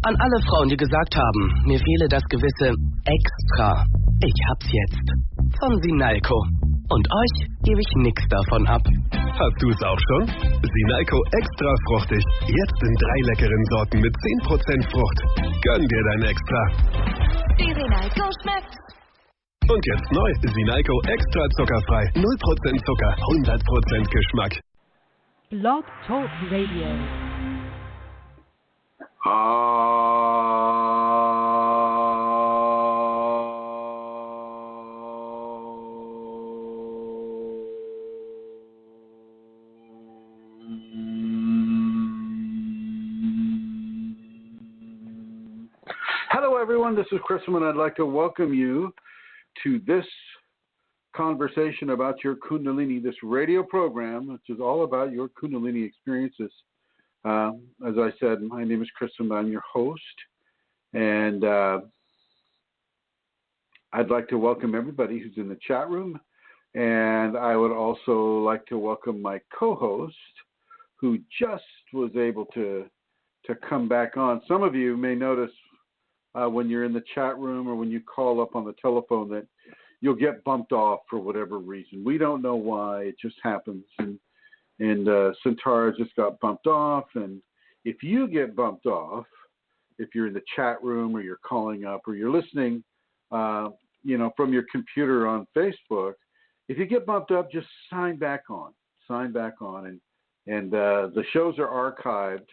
An alle Frauen, die gesagt haben, mir fehle das gewisse Extra. Ich hab's jetzt. Von Sinalco. Und euch gebe ich nix davon ab. Hast du's auch schon? Sinalco extra fruchtig. Jetzt in 3 leckeren Sorten mit 10% Frucht. Gönn dir dein Extra. Die Sinalco schmeckt. Und jetzt neu. Sinalco extra zuckerfrei. 0% Zucker, 100% Geschmack. Blog Talk Radio. Hello, everyone. This is Chrism, and I'd like to welcome you to this conversation about your Kundalini, this radio program, which is all about your Kundalini experiences. As I said, my name is Chrism. I'm your host, and I'd like to welcome everybody who's in the chat room, and I would also like to welcome my co-host, who just was able to come back on. Some of you may notice when you're in the chat room or when you call up on the telephone that you'll get bumped off for whatever reason. We don't know why. It just happens. And Centara just got bumped off. And if you get bumped off, if you're in the chat room or you're calling up or you're listening, from your computer on Facebook, if you get bumped up, just sign back on. And the shows are archived.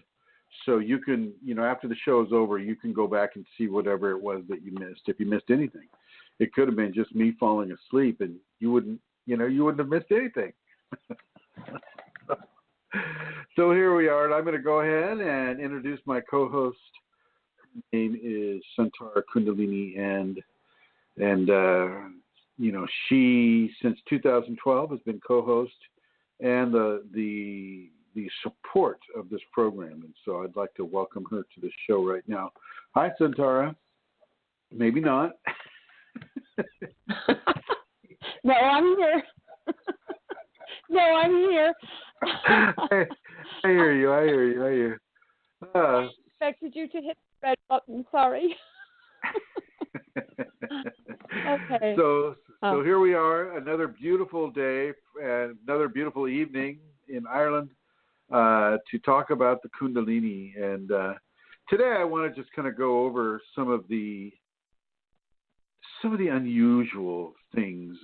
So you can, after the show is over, you can go back and see whatever it was that you missed. If you missed anything, it could have been just me falling asleep, and you wouldn't have missed anything. So here we are, and I'm going to go ahead and introduce my co-host. Her name is Centara Kundalini, and she since 2012 has been co-host and the support of this program, and so I'd like to welcome her to the show right now. Hi, Centara. Maybe not. No, I'm here. I hear you. I expected you to hit the red button. Sorry. Okay. So here we are, another beautiful day and another beautiful evening in Ireland to talk about the Kundalini. And today I want to just kind of go over some of the unusual things.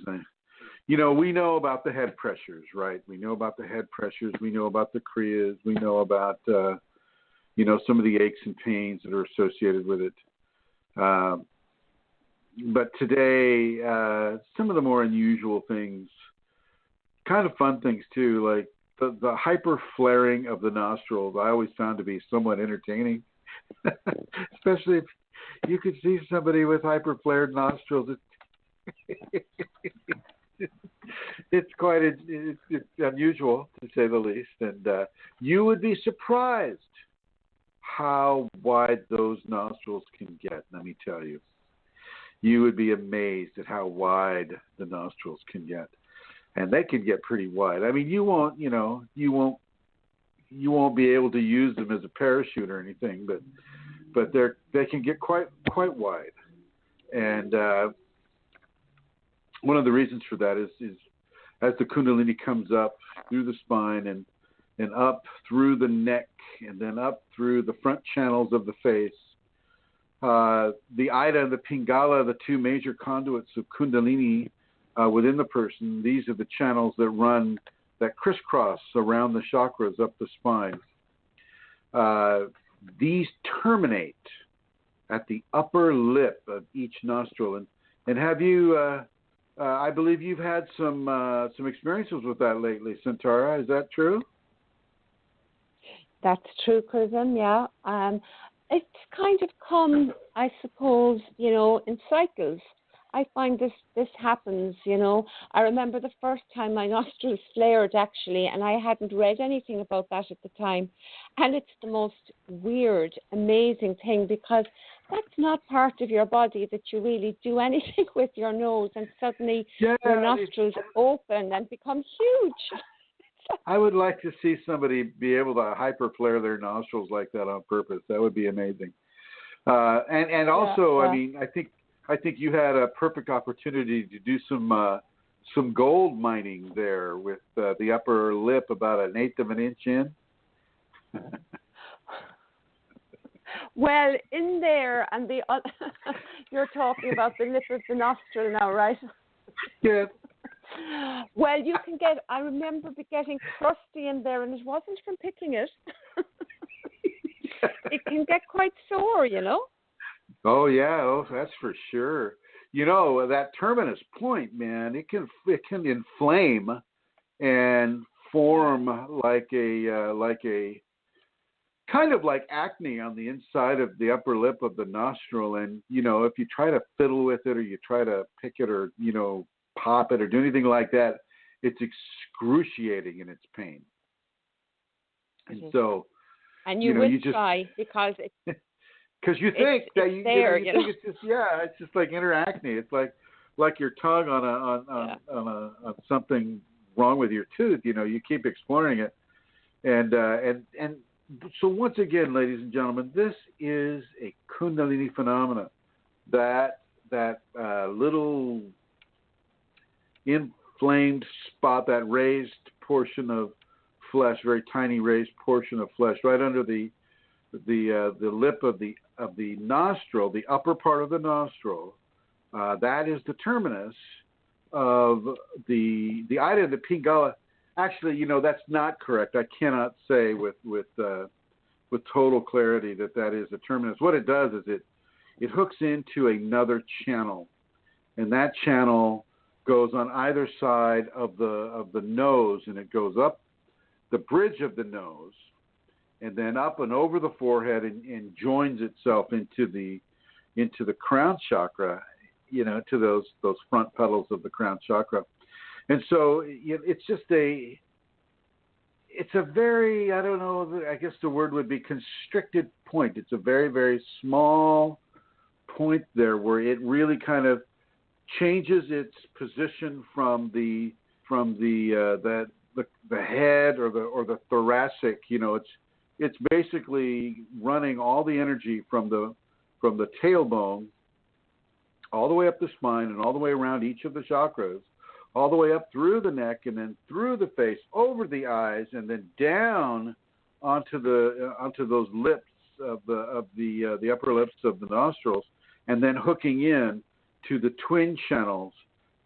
We know about the head pressures, right? We know about the head pressures. We know about the kriyas. We know about, some of the aches and pains that are associated with it. But today, some of the more unusual things, kind of fun things too, like the hyper flaring of the nostrils, I always found to be somewhat entertaining, especially if you could see somebody with hyper flared nostrils. It's quite it's unusual, to say the least, and you would be surprised how wide those nostrils can get. Let me tell you, you would be amazed at how wide the nostrils can get, and they can get pretty wide. I mean, you won't be able to use them as a parachute or anything, but they can get quite wide, and one of the reasons for that is as the Kundalini comes up through the spine and up through the neck and then up through the front channels of the face, the Ida and the Pingala, the two major conduits of Kundalini within the person, these are the channels that crisscross around the chakras up the spine. These terminate at the upper lip of each nostril. And have you... I believe you've had some experiences with that lately, Centara. Is that true? That's true, Chrism. Yeah. It's kind of come, I suppose, in cycles. I find this happens, I remember the first time my nostrils flared, actually, and I hadn't read anything about that at the time. And it's the most weird, amazing thing, because that's not part of your body that you really do anything with your nose, and suddenly your nostrils open and become huge. I would like to see somebody be able to hyperflare their nostrils like that on purpose. That would be amazing. And also, Yeah. I mean, I think you had a perfect opportunity to do some gold mining there with the upper lip about 1/8 of an inch in. Well, in there, and the you're talking about the lip of the nostril now, right? Yeah. Well, you can get. I remember getting crusty in there, and it wasn't from picking it. It can get quite sore, you know. Oh yeah, that's for sure. You know, that terminus point, man, it can inflame and form like a kind of like acne on the inside of the upper lip of the nostril. And you know, if you try to fiddle with it or you try to pick it or pop it or do anything like that, it's excruciating in its pain. And so, and you try because it's. Because you think that you think it's just it's just like inner acne. It's like your tongue on something wrong with your tooth. You know, you keep exploring it, and so once again, ladies and gentlemen, this is a Kundalini phenomena. That little inflamed spot, that raised portion of flesh, very tiny raised portion of flesh, right under the lip of the nostril, the upper part of the nostril, that is the terminus of the ida and the pingala. Actually, that's not correct. I cannot say with total clarity that is the terminus. What it does is it hooks into another channel, and that channel goes on either side of the nose, and it goes up the bridge of the nose, and then up and over the forehead, and joins itself into the crown chakra, to those front petals of the crown chakra. And so it's a very, I don't know, I guess the word would be constricted point. It's a very, very small point there where it really kind of changes its position from the head or the thoracic. It's basically running all the energy from the tailbone all the way up the spine and all the way around each of the chakras, all the way up through the neck and then through the face, over the eyes, and then down onto those lips of the upper lips of the nostrils, and then hooking in to the twin channels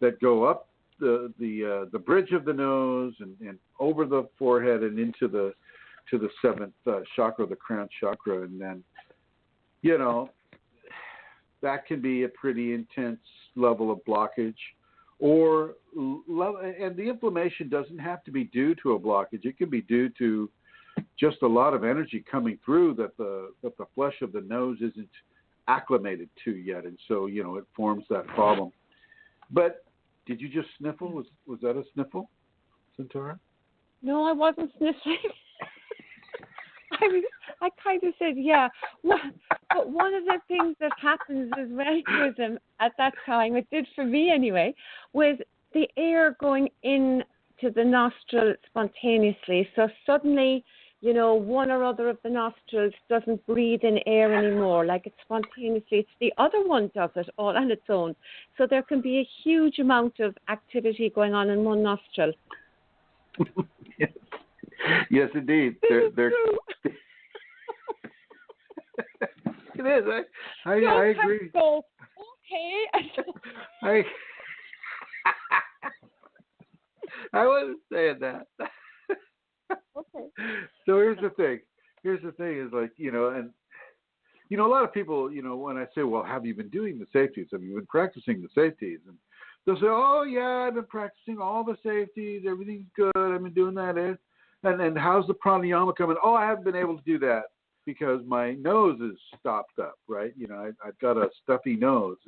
that go up the bridge of the nose and over the forehead and into the seventh chakra, the crown chakra. And then, that can be a pretty intense level of blockage, and the inflammation doesn't have to be due to a blockage. It can be due to just a lot of energy coming through that the flesh of the nose isn't acclimated to yet, and so it forms that problem. But did you just sniffle? Was that a sniffle, Centaura? No, I wasn't sniffling. I kind of said, yeah. But one of the things that happens as well, Chrism, at that time, it did for me anyway, was the air going in to the nostril spontaneously. So suddenly, one or other of the nostrils doesn't breathe in air anymore, like it's spontaneously. It's the other one does it all on its own. So there can be a huge amount of activity going on in one nostril. Yes, indeed. They're it is. I agree. Go, okay. I wasn't saying that. Okay. So here's the thing is like, and a lot of people, when I say, well, have you been doing the safeties? Have you been practicing the safeties? And they'll say, oh yeah, I've been practicing all the safeties. Everything's good. I've been doing that. And how's the pranayama coming? Oh, I haven't been able to do that because my nose is stopped up, right? I've got a stuffy nose.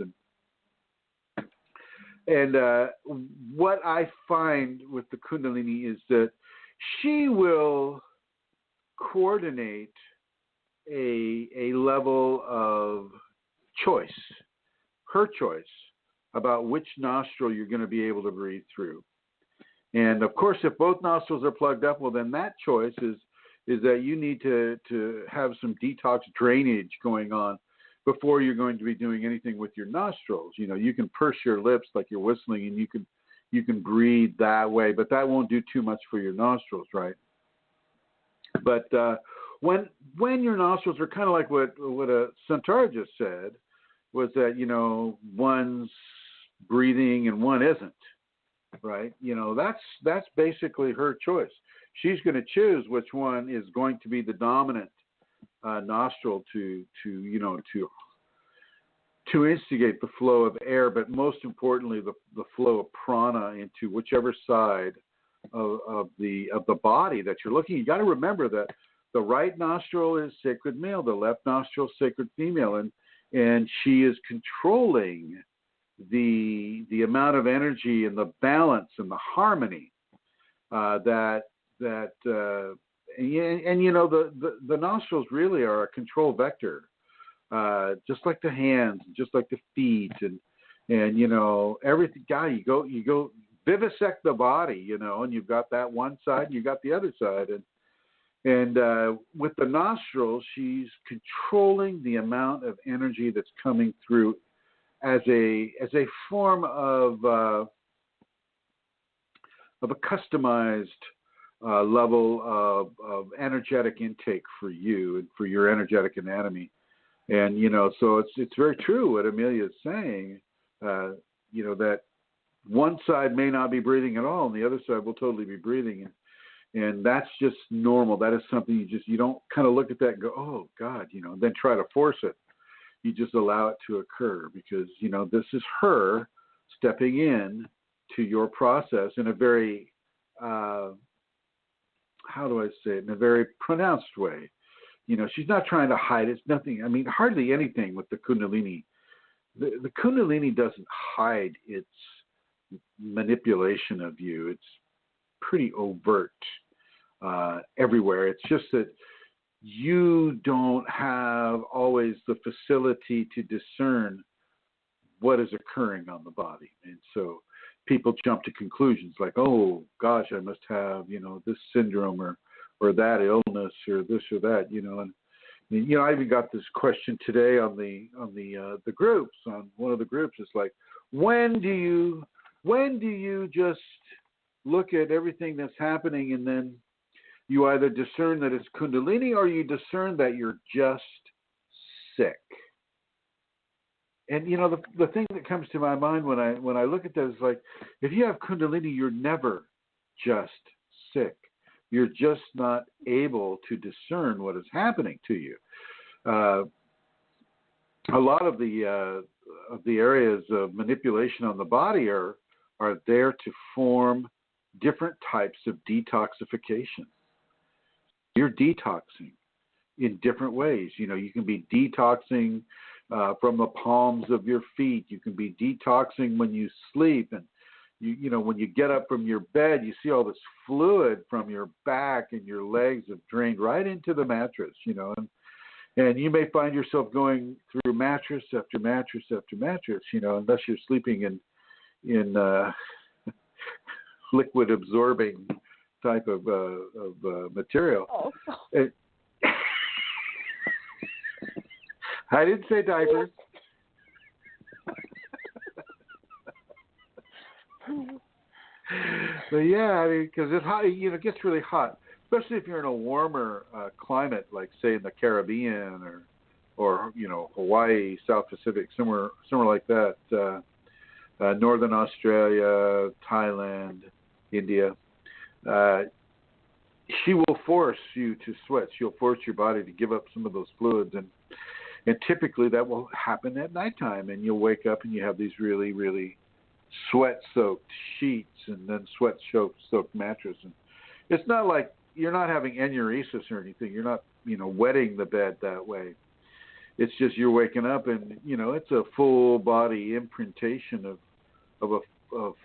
And what I find with the Kundalini is that she will coordinate a level of choice, her choice, about which nostril you're going to be able to breathe through. And of course, if both nostrils are plugged up, well, then that choice is that you need to have some detox drainage going on before you're going to be doing anything with your nostrils. You can purse your lips like you're whistling, and you can breathe that way, but that won't do too much for your nostrils, right? But when your nostrils are kind of like what a centaur just said, was that one's breathing and one isn't, right? That's basically her choice. She's going to choose which one is going to be the dominant nostril to instigate the flow of air, but most importantly, the flow of prana into whichever side of the body that you're looking. You got to remember that the right nostril is sacred male, the left nostril sacred female, and she is controlling the amount of energy and the balance and the harmony the nostrils really are a control vector, just like the hands, just like the feet, and everything. God, you go vivisect the body, and you've got that one side, and you've got the other side, and with the nostrils, she's controlling the amount of energy that's coming through as a form of a customized level of energetic intake for you and for your energetic anatomy. And, so it's very true what Amelia is saying, that one side may not be breathing at all and the other side will totally be breathing. And that's just normal. That is something you don't kind of look at that and go, oh, God, then try to force it. You just allow it to occur because, this is her stepping in to your process in a very, how do I say it, in a very pronounced way. She's not trying to hide. It's nothing. I mean, hardly anything with the Kundalini. The Kundalini doesn't hide its manipulation of you. It's pretty overt everywhere. It's just that you don't have always the facility to discern what is occurring on the body. And so people jump to conclusions like, oh, gosh, I must have, this syndrome or that illness or this or that, And I even got this question today on the groups, on one of the groups. It's like, when do you just look at everything that's happening and then you either discern that it's Kundalini or you discern that you're just sick? And the thing that comes to my mind when I look at that is like, if you have Kundalini, you're never just sick. You're just not able to discern what is happening to you. A lot of the areas of manipulation on the body are there to form different types of detoxification. You're detoxing in different ways. You can be detoxing from the palms of your feet. You can be detoxing when you sleep, and when you get up from your bed, you see all this fluid from your back and your legs have drained right into the mattress. And you may find yourself going through mattress after mattress after mattress. Unless you're sleeping in liquid absorbing type of material. Oh. I didn't say diapers. But yeah, because it's hot. It gets really hot, especially if you're in a warmer climate, like say in the Caribbean or Hawaii, South Pacific, somewhere like that. Northern Australia, Thailand, India. She will force you to sweat. She'll force your body to give up some of those fluids, and typically that will happen at nighttime, and you'll wake up and you have these really, really sweat-soaked sheets and then sweat-soaked mattress. And it's not like you're not having enuresis or anything. You're not, wetting the bed that way. It's just you're waking up and, it's a full-body imprintation of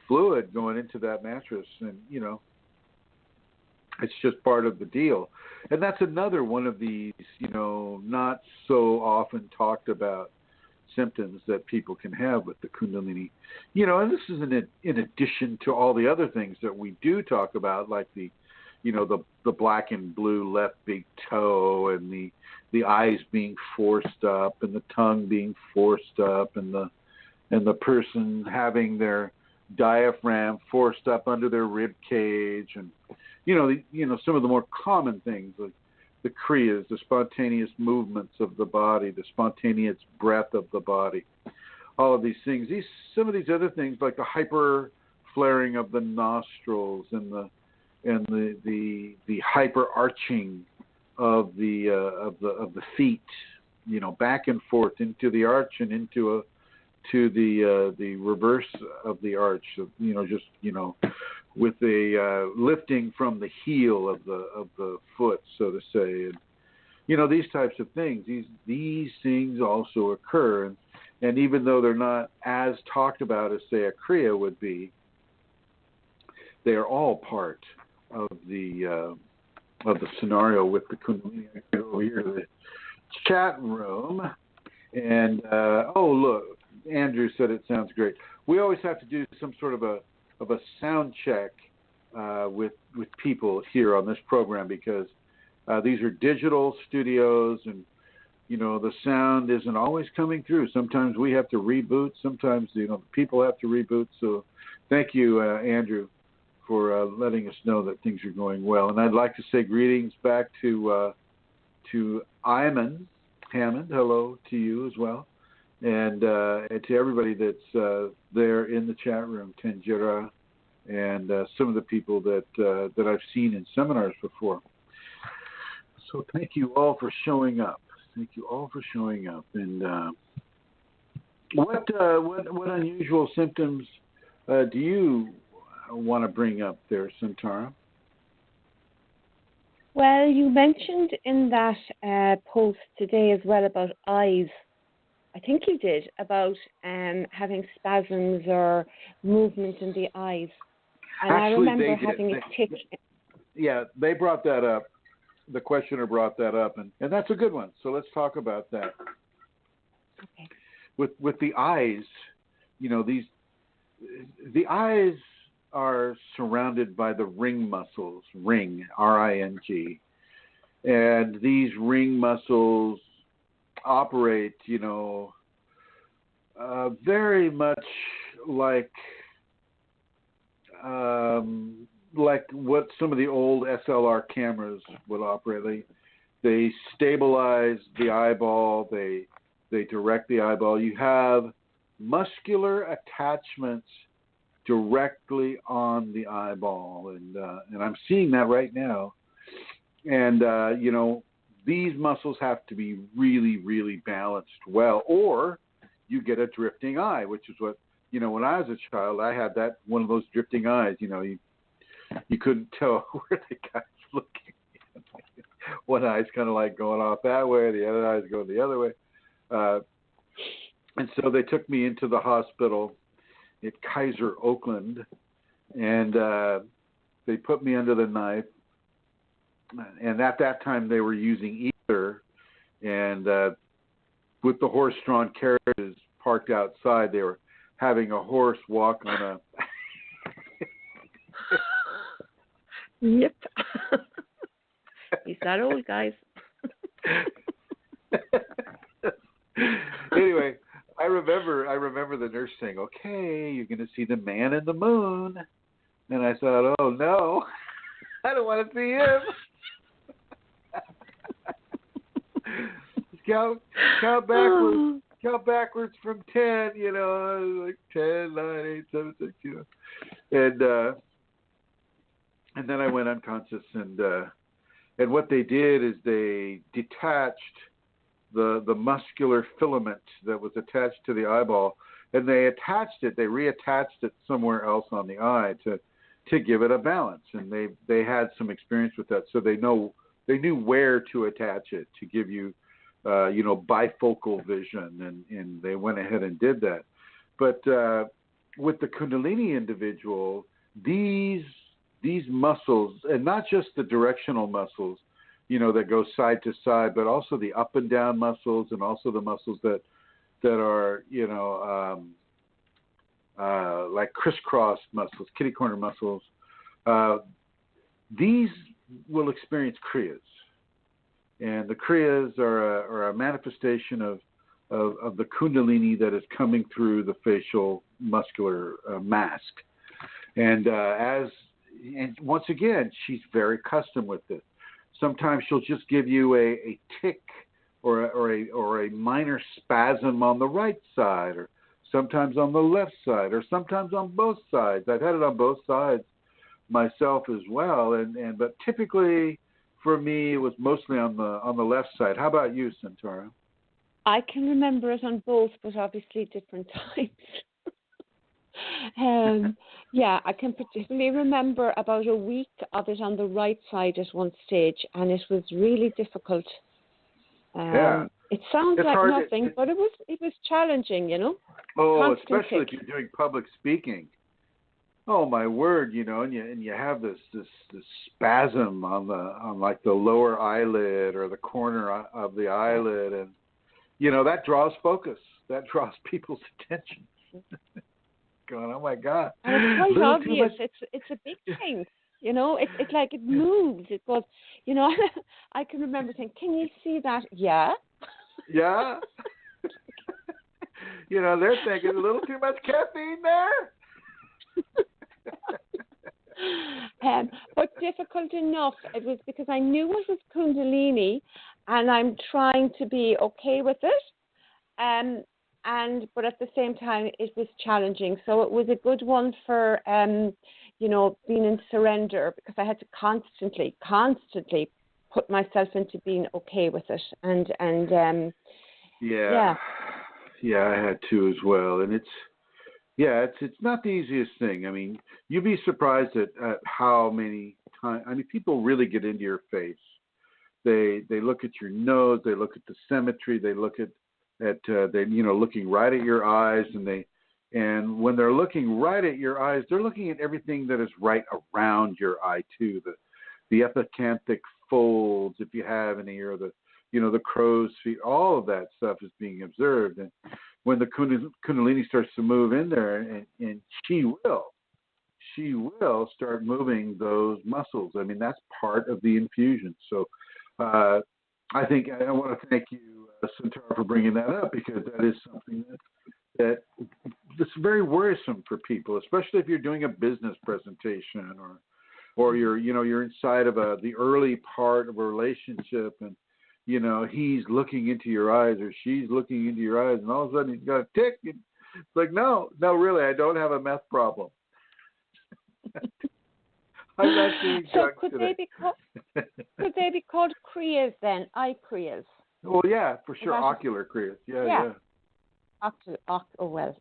fluid going into that mattress, and, it's just part of the deal. And that's another one of these, not so often talked about symptoms that people can have with the Kundalini. And this is in addition to all the other things that we do talk about, like the the black and blue left big toe, and the eyes being forced up, and the tongue being forced up, and the person having their diaphragm forced up under their rib cage, and some of the more common things like the kriyas, the spontaneous movements of the body, the spontaneous breath of the body, all of these things. Some of these other things like the hyper flaring of the nostrils and the hyper arching of the feet, back and forth into the arch and into the reverse of the arch, with a lifting from the heel of the foot, so to say, and these types of things. These things also occur, and even though they're not as talked about as say a kriya would be, they are all part of the scenario with the Kundalini. I go over here to the chat room, and look, Andrew said it sounds great. We always have to do some sort of a sound check with people here on this program because these are digital studios, and the sound isn't always coming through. Sometimes we have to reboot. Sometimes people have to reboot. So thank you, Andrew, for letting us know that things are going well. And I'd like to say greetings back to Iman Hammond. Hello to you as well. And to everybody that's there in the chat room, Tanjira, and some of the people that I've seen in seminars before. So thank you all for showing up. Thank you all for showing up. And what unusual symptoms do you want to bring up there, Santara? Well, you mentioned in that post today as well about eyes. I think you did, about having spasms or movement in the eyes. And actually, I remember having a tick. Yeah, they brought that up. The questioner brought that up, and that's a good one. So let's talk about that. Okay. With the eyes, the eyes are surrounded by the ring muscles, ring, R-I-N-G. And these ring muscles operate, very much like what some of the old SLR cameras would operate. They stabilize the eyeball. They direct the eyeball. You have muscular attachments directly on the eyeball, and I'm seeing that right now. And these muscles have to be really, really balanced well, or you get a drifting eye, which is what, when I was a child, I had one of those drifting eyes. You couldn't tell where the guy's looking. One eye's kind of like going off that way, the other eye's going the other way. And so they took me into the hospital at Kaiser Oakland, and they put me under the knife. And at that time, they were using ether, and with the horse-drawn carriages parked outside, they were having a horse walk on a... Yep. He's that old, guys. Anyway, I remember the nurse saying, "Okay, you're going to see the man in the moon." And I thought, "Oh no, I don't want to see him." Count backwards from 10, like 10, 9, 8, 7, 6, and then I went unconscious, and what they did is they detached the muscular filament that was attached to the eyeball, and they reattached it somewhere else on the eye to give it a balance, and they had some experience with that, so they knew where to attach it to give you bifocal vision, and they went ahead and did that. But with the Kundalini individual, these muscles, and not just the directional muscles, that go side to side, but also the up and down muscles, and also the muscles that are, like crisscross muscles, kitty corner muscles. These will experience kriyas. And the kriyas are a manifestation of the Kundalini that is coming through the facial muscular mask. And once again, she's very accustomed with it. Sometimes she'll just give you a tick or a minor spasm on the right side, or sometimes on the left side, or sometimes on both sides. I've had it on both sides myself as well, but typically for me it was mostly on the left side. How about you, Centaura? I can remember it on both, but obviously different times. I can particularly remember about a week of it on the right side at one stage, and it was really difficult. It sounds like nothing, but it was challenging, Oh, constant especially tick. if you're doing public speaking. Oh my word, and you have this spasm on like the lower eyelid or the corner of the eyelid, and that draws focus. That draws people's attention. Going, oh my God! And it's quite obvious. It's a big thing. It's like it moves. It goes. I can remember saying, "Can you see that?" Yeah. Yeah. They're thinking a little too much caffeine there. But difficult enough. It was because I knew it was Kundalini, and I'm trying to be okay with it. But at the same time, it was challenging. So it was a good one for being in surrender, because I had to constantly put myself into being okay with it. Yeah, I had to as well, and it's not the easiest thing. I mean, you'd be surprised at how many times. I mean, people really get into your face. They look at your nose, they look at the symmetry, they look at looking right at your eyes, and when they're looking right at your eyes, they're looking at everything that is right around your eye too. The epicanthic folds, if you have any, or the crow's feet, all of that stuff is being observed. And when the Kundalini starts to move in there, and she will start moving those muscles. I mean, that's part of the infusion. So I think I want to thank you, Centaur, for bringing that up, because that is something that's very worrisome for people, especially if you're doing a business presentation or you're inside of the early part of a relationship, and he's looking into your eyes or she's looking into your eyes, and all of a sudden he's got a tick. And it's like, no, really, I don't have a meth problem. I'm not doing drugs today. Could they be called kriyas then? Eye kriyas. Well, yeah, for sure. Ocular kriyas. Yeah. Ocular kriyas.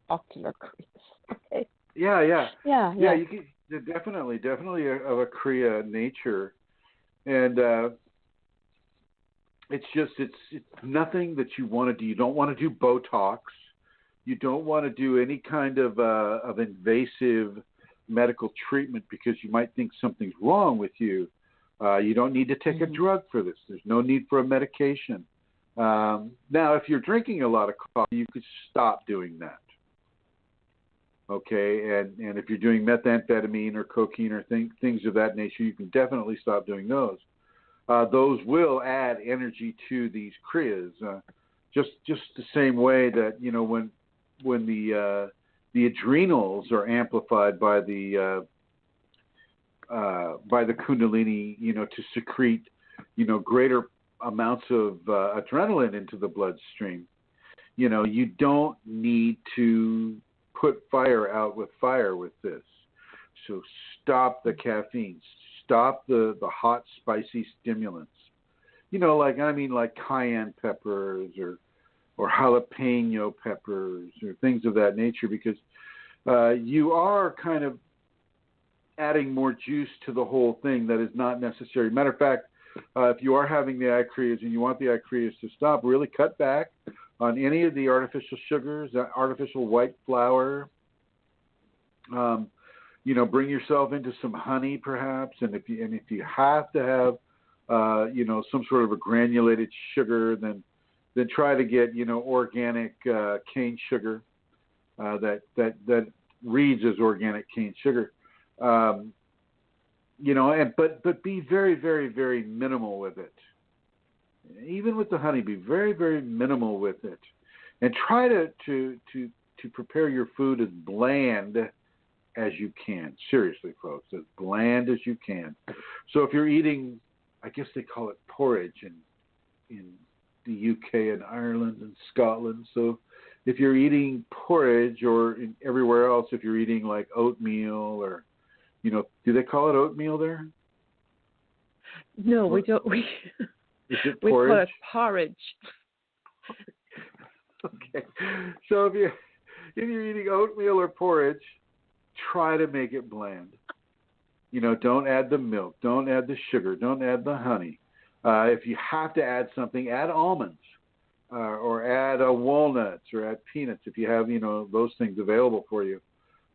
Okay. Yeah. You can, they're definitely of a kriya nature, and it's nothing that you want to do. You don't want to do Botox. You don't want to do any kind of invasive medical treatment, because you might think something's wrong with you. You don't need to take a drug for this. There's no need for a medication. Now, if you're drinking a lot of coffee, you could stop doing that. Okay, and if you're doing methamphetamine or cocaine or things of that nature, you can definitely stop doing those. Those will add energy to these kriyas, just the same way that when the adrenals are amplified by the Kundalini, to secrete greater amounts of adrenaline into the bloodstream. You don't need to put fire out with fire with this. So stop the caffeine. Stop the hot, spicy stimulants. Like cayenne peppers or jalapeno peppers or things of that nature, because you are kind of adding more juice to the whole thing that is not necessary. Matter of fact, if you are having the eye kriyas and you want the eye kriyas to stop, really cut back on any of the artificial sugars, artificial white flour. Bring yourself into some honey, perhaps, and if you have to have some sort of a granulated sugar, then try to get organic cane sugar that reads as organic cane sugar. but be very, very, very minimal with it. Even with the honey, be very, very minimal with it, and try to prepare your food as bland as you can. Seriously, folks, as bland as you can. So if you're eating, I guess they call it porridge in the UK and Ireland and Scotland. So if you're eating porridge, or everywhere else, if you're eating like oatmeal, or do they call it oatmeal there? No, we don't. Is it we porridge? call it porridge. Okay. So if you're eating oatmeal or porridge, try to make it bland. Don't add the milk, don't add the sugar, don't add the honey. If you have to add something, add almonds, or add walnuts, or add peanuts if you have those things available for you.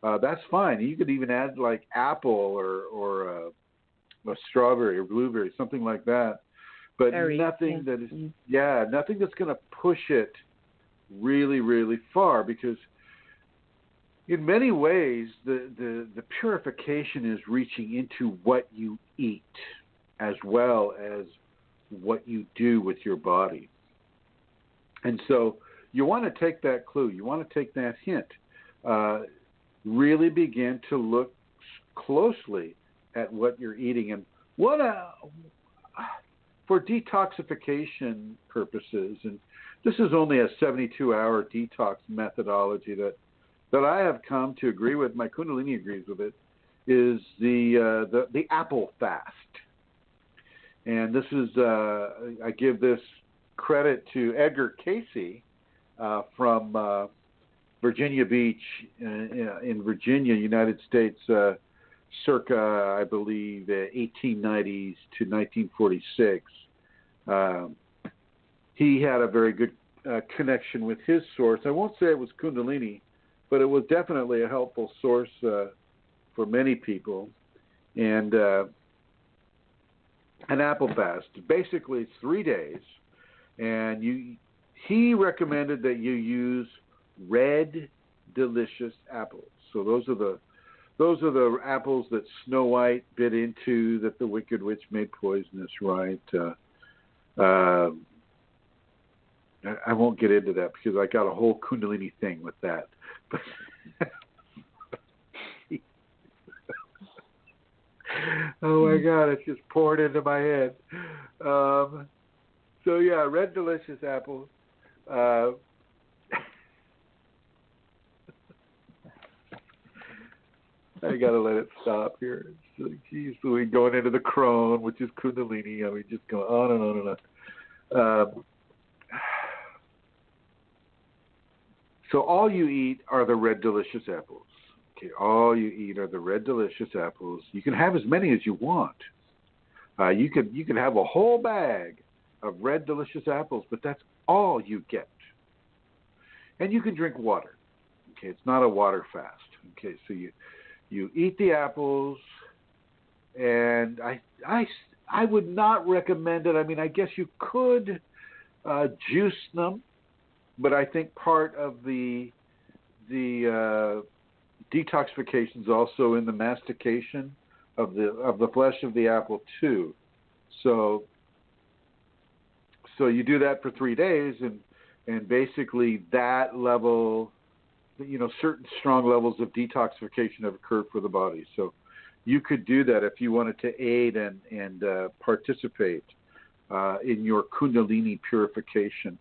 That's fine. You could even add like apple or a strawberry or blueberry, something like that. But nothing that is nothing that's going to push it really, really far, because in many ways the purification is reaching into what you eat as well as what you do with your body. And so you want to take that clue, you want to take that hint, really begin to look closely at what you're eating, and for detoxification purposes, and this is only a 72-hour detox methodology that I have come to agree with. My Kundalini agrees with it. Is the apple fast, and this is I give this credit to Edgar Casey from Virginia Beach in Virginia, United States, circa, I believe, 1890s to 1946. He had a very good connection with his source. I won't say it was Kundalini, but it was definitely a helpful source for many people. And an apple fast, basically it's 3 days, and he recommended that you use red, delicious apples. So those are the apples that Snow White bit into, that the Wicked Witch made poisonous, right? I won't get into that because I got a whole Kundalini thing with that. Oh my God, it's just poured into my head. So yeah, red delicious apples. I gotta let it stop here. It's like, geez, we going into the crone, which is Kundalini. I mean, just going on and on and on. So all you eat are the red delicious apples. Okay, all you eat are the red delicious apples. You can have as many as you want. You could have a whole bag of red delicious apples, but that's all you get. And you can drink water. Okay, it's not a water fast. Okay, so you eat the apples, and I would not recommend it. I mean, I guess you could juice them, but I think part of the detoxification is also in the mastication of the flesh of the apple too. So you do that for 3 days, and basically that level, certain strong levels of detoxification have occurred for the body. So you could do that if you wanted to aid and participate in your Kundalini purification.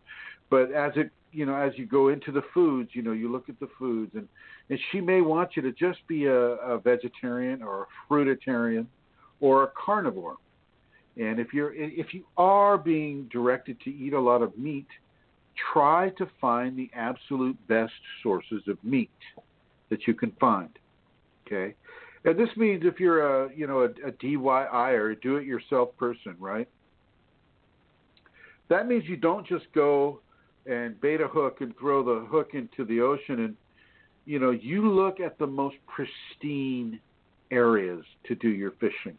But as you go into the foods, you look at the foods, and she may want you to just be a vegetarian or a fruitarian or a carnivore. And if you are being directed to eat a lot of meat, try to find the absolute best sources of meat that you can find. Okay, and this means if you're a DIY or a do-it-yourself person, right? That means you don't just go and bait a hook and throw the hook into the ocean, and you look at the most pristine areas to do your fishing.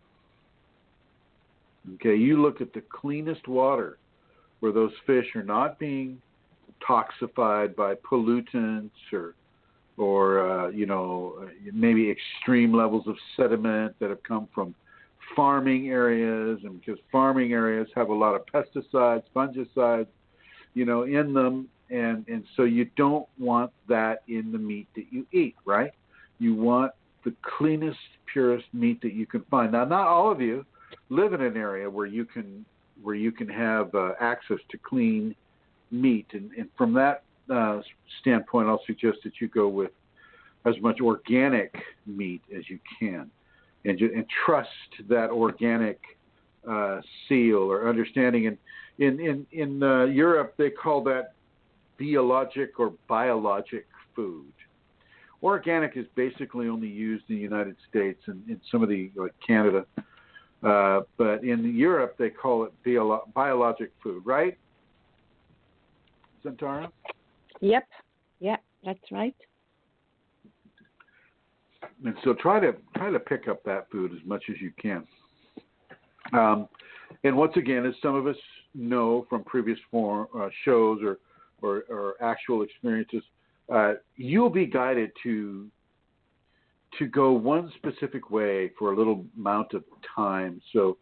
Okay, you look at the cleanest water where those fish are not being toxified by pollutants or maybe extreme levels of sediment that have come from farming areas, and because farming areas have a lot of pesticides, fungicides, in them, and so you don't want that in the meat that you eat, right? You want the cleanest, purest meat that you can find. Now, not all of you live in an area where you can have access to clean meat, and from that standpoint, I'll suggest that you go with as much organic meat as you can, and trust that organic seal or understanding. And in Europe, they call that biologic or biologic food. Organic is basically only used in the United States and in some of the, like Canada. But in Europe, they call it biologic food, right, Santara? Yep. Yeah, that's right. And so try to pick up that food as much as you can. And once again, as some of us know from previous shows or actual experiences, you'll be guided to go one specific way for a little amount of time. So,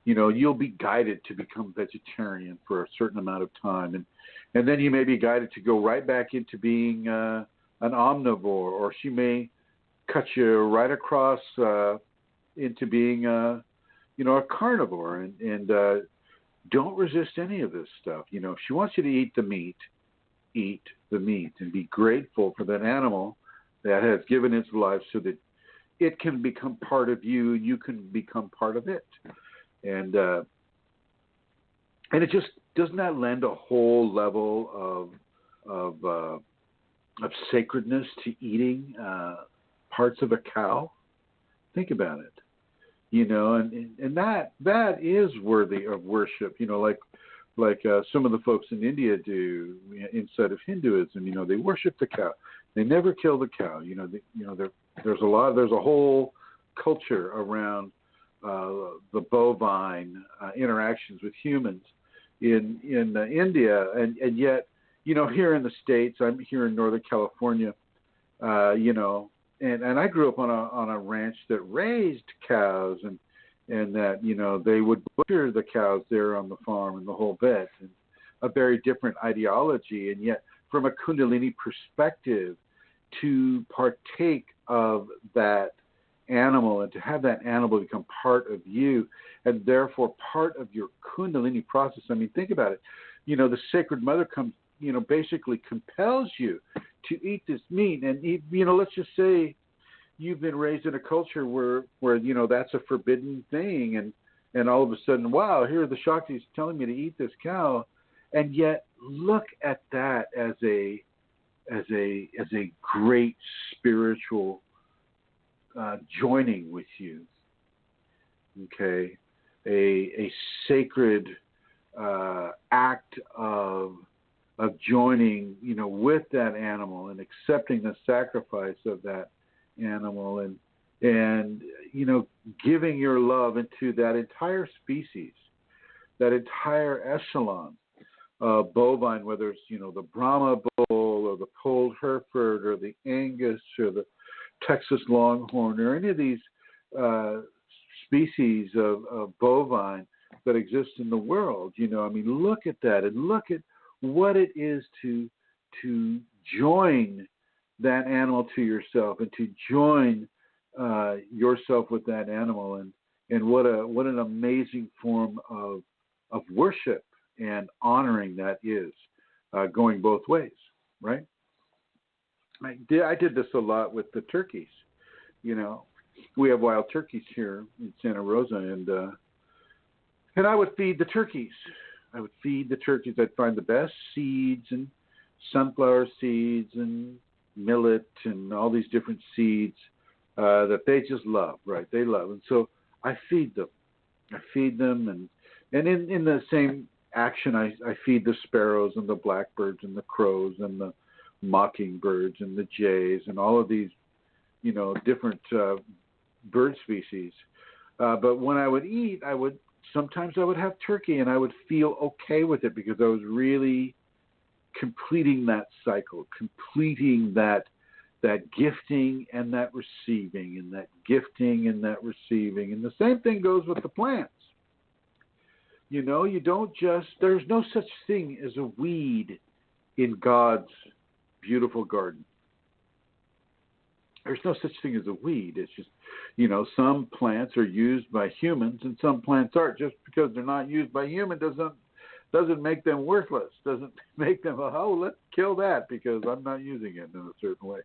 you'll be guided to become vegetarian for a certain amount of time, and then you may be guided to go right back into being an omnivore, or she may cut you right across into being a carnivore, and don't resist any of this stuff. If she wants you to eat the meat, and be grateful for that animal that has given its life so that it can become part of you and you can become part of it. And it just doesn't that lend a whole level of sacredness to eating parts of a cow? Think about it. And that is worthy of worship. Like some of the folks in India do inside of Hinduism. They worship the cow. They never kill the cow. There's a whole culture around the bovine interactions with humans in India, and yet here in the States, I'm here in Northern California, and I grew up on a ranch that raised cows, and that they would butcher the cows there on the farm and the whole bit, and a very different ideology. And yet, from a Kundalini perspective, to partake of that animal and to have that animal become part of you, and therefore part of your Kundalini process. I mean, think about it. The Sacred Mother comes, basically compels you to eat this meat, and let's just say you've been raised in a culture where that's a forbidden thing, and all of a sudden, wow, here are the Shaktis telling me to eat this cow, and yet look at that as a great spiritual joining with you. Okay, a sacred act of joining, with that animal and accepting the sacrifice of that animal, and giving your love into that entire species, that entire echelon of bovine, whether it's the Brahma bull or the Polled Hereford or the Angus or the Texas Longhorn or any of these species of bovine that exist in the world. Look at that, and look at what it is to join that animal to yourself, and to join yourself with that animal, and what an amazing form of worship and honoring that is, going both ways, right? I did this a lot with the turkeys. We have wild turkeys here in Santa Rosa, and I would feed the turkeys. I'd find the best seeds and sunflower seeds and millet and all these different seeds that they just love, right? They love. And so I feed them. And in the same action, I feed the sparrows and the blackbirds and the crows and the mockingbirds and the jays and all of these, different bird species. But when I would eat, sometimes I would have turkey, and I would feel okay with it because I was really completing that cycle, completing that that gifting and that receiving, and that gifting and that receiving. And the same thing goes with the plants. You know, you don't just, there's no such thing as a weed in God's beautiful garden. There's no such thing as a weed. It's just, you know, some plants are used by humans and some plants aren't. Just because they're not used by humans doesn't make them worthless. Doesn't make them, oh, let's kill that because I'm not using it in a certain way.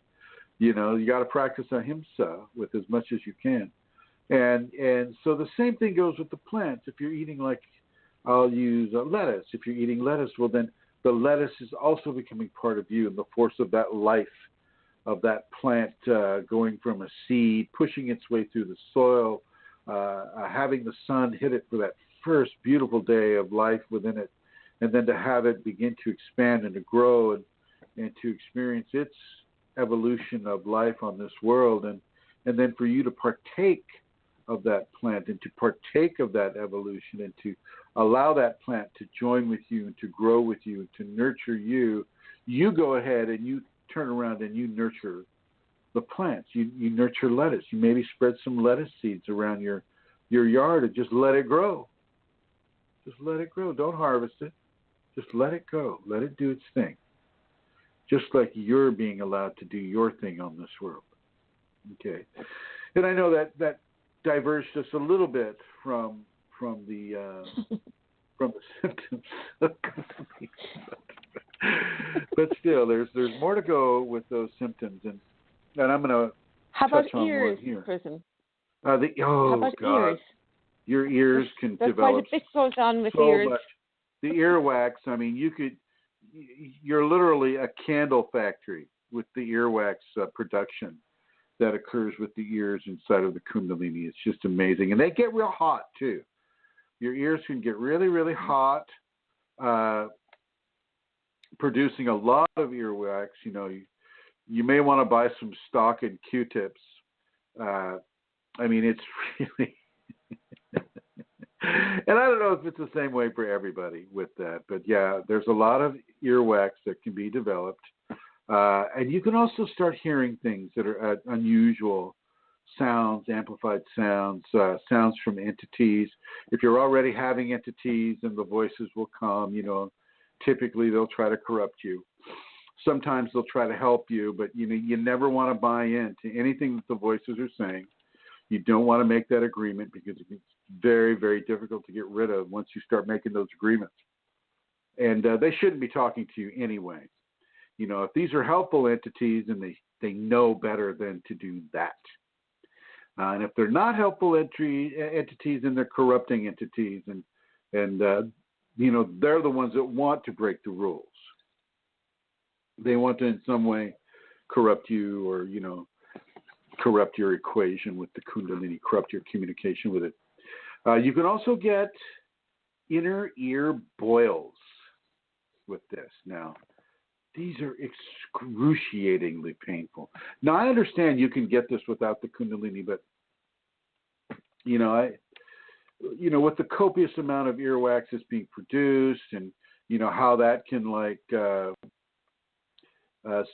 You know, you got to practice ahimsa with as much as you can. And so the same thing goes with the plants. If you're eating, like, I'll use lettuce. If you're eating lettuce, well, then the lettuce is also becoming part of you, and the force of that life of that plant going from a seed, pushing its way through the soil, having the sun hit it for that first beautiful day of life within it, and then to have it begin to expand and to grow and to experience its evolution of life on this world, and then for you to partake of that plant and to partake of that evolution and to allow that plant to join with you and to grow with you and to nurture you, you go ahead and you turn around and you nurture the plants. You nurture lettuce. You maybe spread some lettuce seeds around your yard and just let it grow. Just let it grow. Don't harvest it. Just let it go. Let it do its thing. Just like you're being allowed to do your thing on this world. Okay. And I know that diverged just a little bit from the symptoms of Kundalini. But still, there's more to go with those symptoms, and I'm going to touch on ears, one here. Chrism? How about God. Ears? Your ears can There's develop quite a bit goes on with so ears. much. The earwax, I mean, you're literally a candle factory with the earwax production that occurs with the ears inside of the Kundalini. It's just amazing. And they get real hot, too. Your ears can get really, really hot, producing a lot of earwax. You know, you may want to buy some stock in Q-tips. I mean, it's really... And I don't know if it's the same way for everybody with that. But, yeah, there's a lot of earwax that can be developed. And you can also start hearing things that are unusual sounds, amplified sounds, sounds from entities. If you're already having entities, then the voices will come. You know, typically they'll try to corrupt you. Sometimes they'll try to help you, but you never want to buy into anything that the voices are saying. You don't want to make that agreement because it's very, very difficult to get rid of once you start making those agreements. And they shouldn't be talking to you anyway. You know, if these are helpful entities, and they know better than to do that. And if they're not helpful entities, then they're corrupting entities. And you know, they're the ones that want to break the rules. They want to in some way corrupt you, or, you know, corrupt your equation with the Kundalini, corrupt your communication with it. You can also get inner ear boils with this. Now, these are excruciatingly painful. Now, I understand you can get this without the Kundalini, but, you know, with the copious amount of earwax that's being produced, and, you know, how that can, like,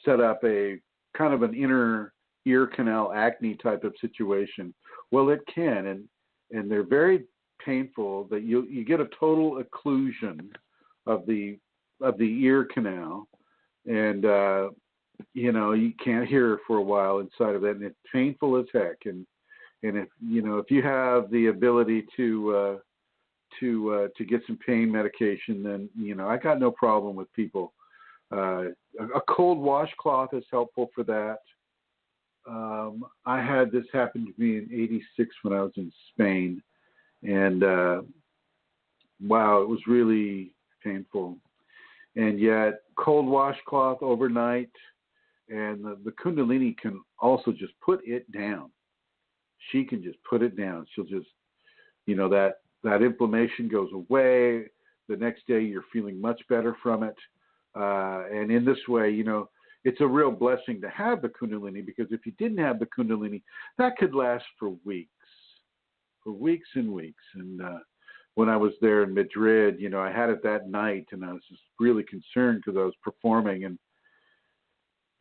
set up a kind of an inner ear canal acne type of situation. Well, it can, and they're very painful. That you get a total occlusion of the ear canal, and you know, you can't hear for a while inside of it, and it's painful as heck. And if you have the ability to get some pain medication, then, you know, I got no problem with people. A cold washcloth is helpful for that. I had this happen to me in '86 when I was in Spain, and wow, it was really painful. And yet, cold washcloth overnight, and the Kundalini can also just put it down. She can just put it down. She'll just, you know, that inflammation goes away. The next day, you're feeling much better from it. And in this way, you know, it's a real blessing to have the Kundalini, because if you didn't have the Kundalini, that could last for weeks and weeks. And when I was there in Madrid, you know, I had it that night, and I was just really concerned because I was performing, and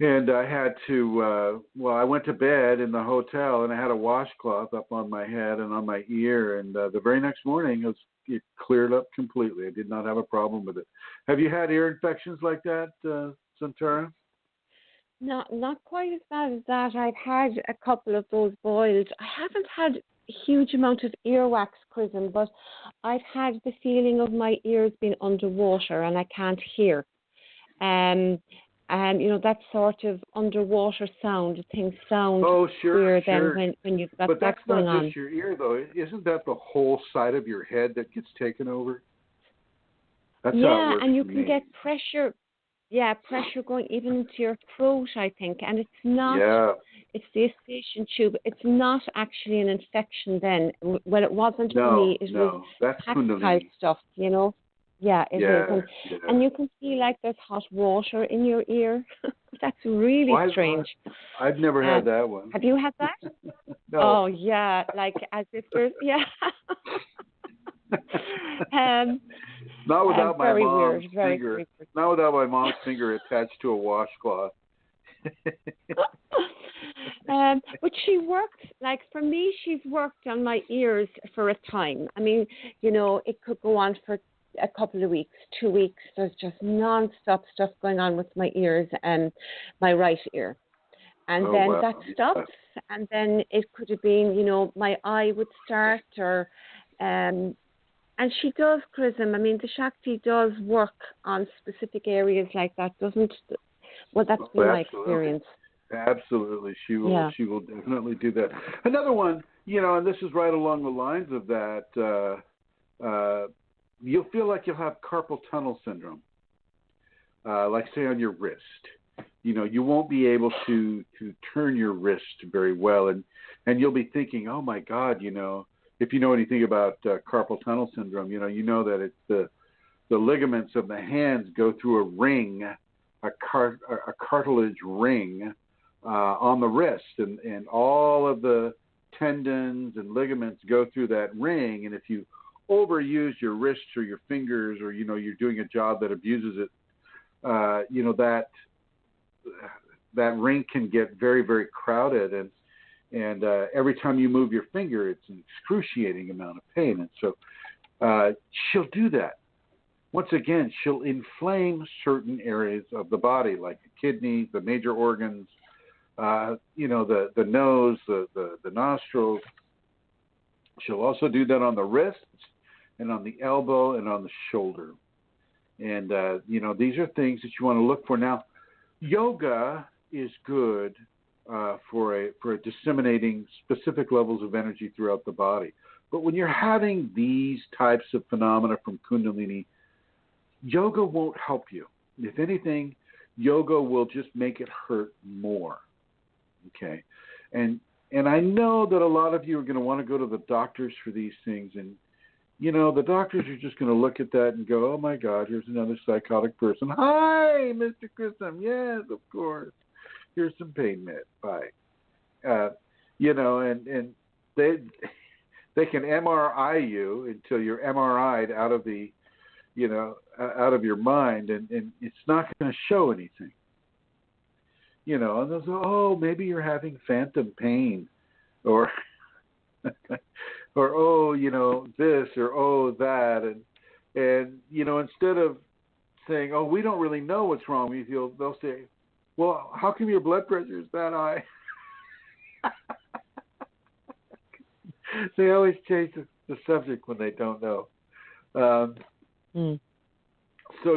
And I had to, I went to bed in the hotel, and I had a washcloth up on my head and on my ear. And the very next morning, it cleared up completely. I did not have a problem with it. Have you had ear infections like that, Santara? Not quite as bad as that. I've had a couple of those boils. I haven't had a huge amount of earwax, Chrism, but I've had the feeling of my ears being underwater and I can't hear. That sort of underwater sound, things sound clear then when you've got that going on. But that's not just your ear, though. Isn't that the whole side of your head that gets taken over? That's how it works and you for can me. get pressure. Yeah, pressure going even into your throat, I think. And it's not, it's the eustachian tube. It's not actually an infection then. Well, it wasn't for me. It was that's tactile Kundalini stuff, Yeah, it is. And you can feel like there's hot water in your ear. That's really strange. I've never had that one. Have you had that? No. Oh, yeah, like as if there's, Not without my mom's weird, finger. Not without my mom's finger attached to a washcloth. But she worked, like for me, she's worked on my ears for a time. I mean, it could go on for a couple of weeks, 2 weeks. There's just non-stop stuff going on with my ears and my right ear. And then that stops. And then it could have been, my eye would start or... And she does, Chrism. I mean, the Shakti does work on specific areas like that, doesn't? Well, that's been my experience. Absolutely, she will. She will definitely do that. Another one, and this is right along the lines of that. You'll feel like you'll have carpal tunnel syndrome, like say on your wrist. You won't be able to turn your wrist very well, and you'll be thinking, oh my God, if you know anything about carpal tunnel syndrome, you know that it's the ligaments of the hands go through a ring, a cartilage ring on the wrist, and all of the tendons and ligaments go through that ring. And if you overuse your wrists or your fingers, or you're doing a job that abuses it, that ring can get very, very crowded, and every time you move your finger, it's an excruciating amount of pain. And so she'll do that. Once again, she'll inflame certain areas of the body, like the kidneys, the major organs, the nose, the nostrils. She'll also do that on the wrists and on the elbow and on the shoulder. And, these are things that you want to look for. Now, yoga is good for disseminating specific levels of energy throughout the body. But when you're having these types of phenomena from Kundalini, yoga won't help you. If anything, yoga will just make it hurt more. Okay? And I know that a lot of you are going to want to go to the doctors for these things, and the doctors are just going to look at that and go, oh my God, here's another psychotic person. Hi, Mr. Chrism. Yes, of course. Here's some pain med. Bye. And they can MRI you until you're MRI'd out of the, out of your mind, and it's not going to show anything. And they'll say, oh, maybe you're having phantom pain, or oh, this, or oh, that, and instead of saying, oh, we don't really know what's wrong with you, they'll say, well, how come your blood pressure is that high? They always change the subject when they don't know. So,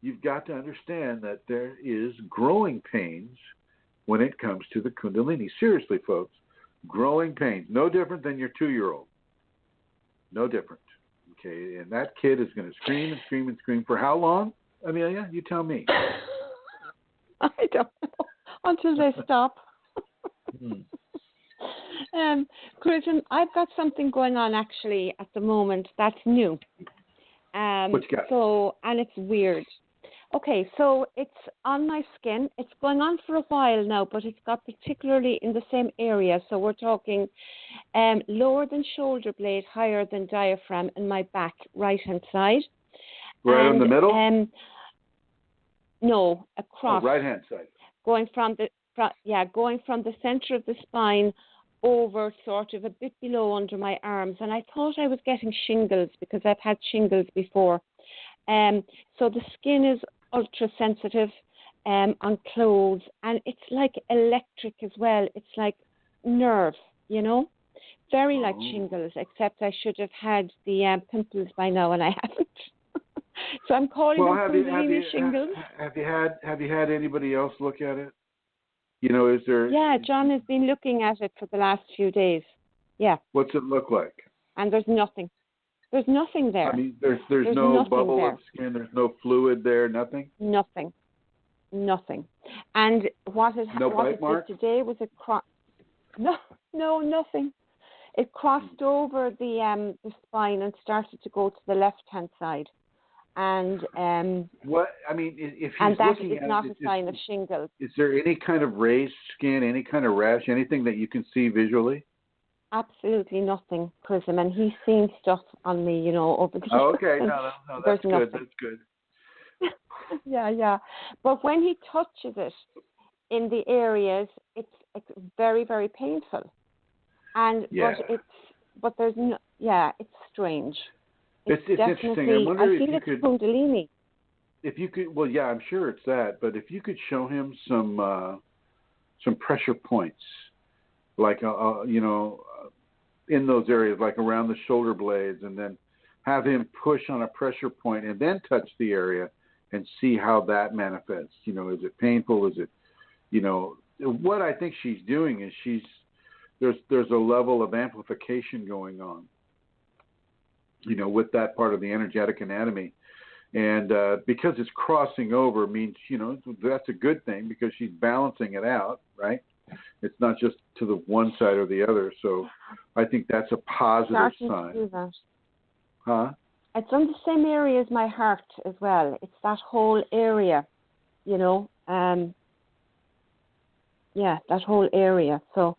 you've got to understand that there is growing pains when it comes to the Kundalini. Seriously, folks, growing pains. No different than your 2-year-old. No different. Okay, and that kid is going to scream and scream and scream for how long? Amelia, you tell me. I don't know. Until they stop. Chrism, I've got something going on actually at the moment that's new. What you got? So, and it's weird. Okay, so it's on my skin. It's going on for a while now, but it's got particularly in the same area. So we're talking lower than shoulder blade, higher than diaphragm, in my back, right-hand side. Right in the middle? No, across. Right hand side. Going from the center of the spine over sort of a bit below under my arms, and I thought I was getting shingles because I've had shingles before. So the skin is ultra sensitive on clothes, and it's like electric as well. It's like nerve, you know, very like shingles, except I should have had the pimples by now, and I haven't. So I'm calling them Kundalini shingles. Have you had anybody else look at it? You know, is there? Yeah, John has been looking at it for the last few days. Yeah. What's it look like? And there's nothing. There's nothing there. I mean, there's no bubble of skin. There's no fluid there. Nothing. Nothing. And what it did today was it No, nothing. It crossed over the spine and started to go to the left-hand side. And what I mean, if he's and that looking is at not it, a sign of shingles. Is there any kind of raised skin, any kind of rash, anything that you can see visually? Absolutely nothing, Chrism. And he's seen stuff on me, you know, over the years. Oh, okay, no, that's good. Nothing. That's good. Yeah. But when he touches it in the areas, it's very, very painful. And but there's no, it's strange. It's interesting. I wonder if you could. Kundalini. If you could, well, yeah, I'm sure it's that. But if you could show him some pressure points, like you know, in those areas, like around the shoulder blades, and then have him push on a pressure point and then touch the area and see how that manifests. You know, is it painful? Is it, you know, what I think she's doing is there's a level of amplification going on, you know, with that part of the energetic anatomy. And because it's crossing over means, you know, that's a good thing because she's balancing it out, right? It's not just to the one side or the other. So I think that's a positive sign. To do that. Huh? It's on the same area as my heart as well. It's that whole area, you know. That whole area. So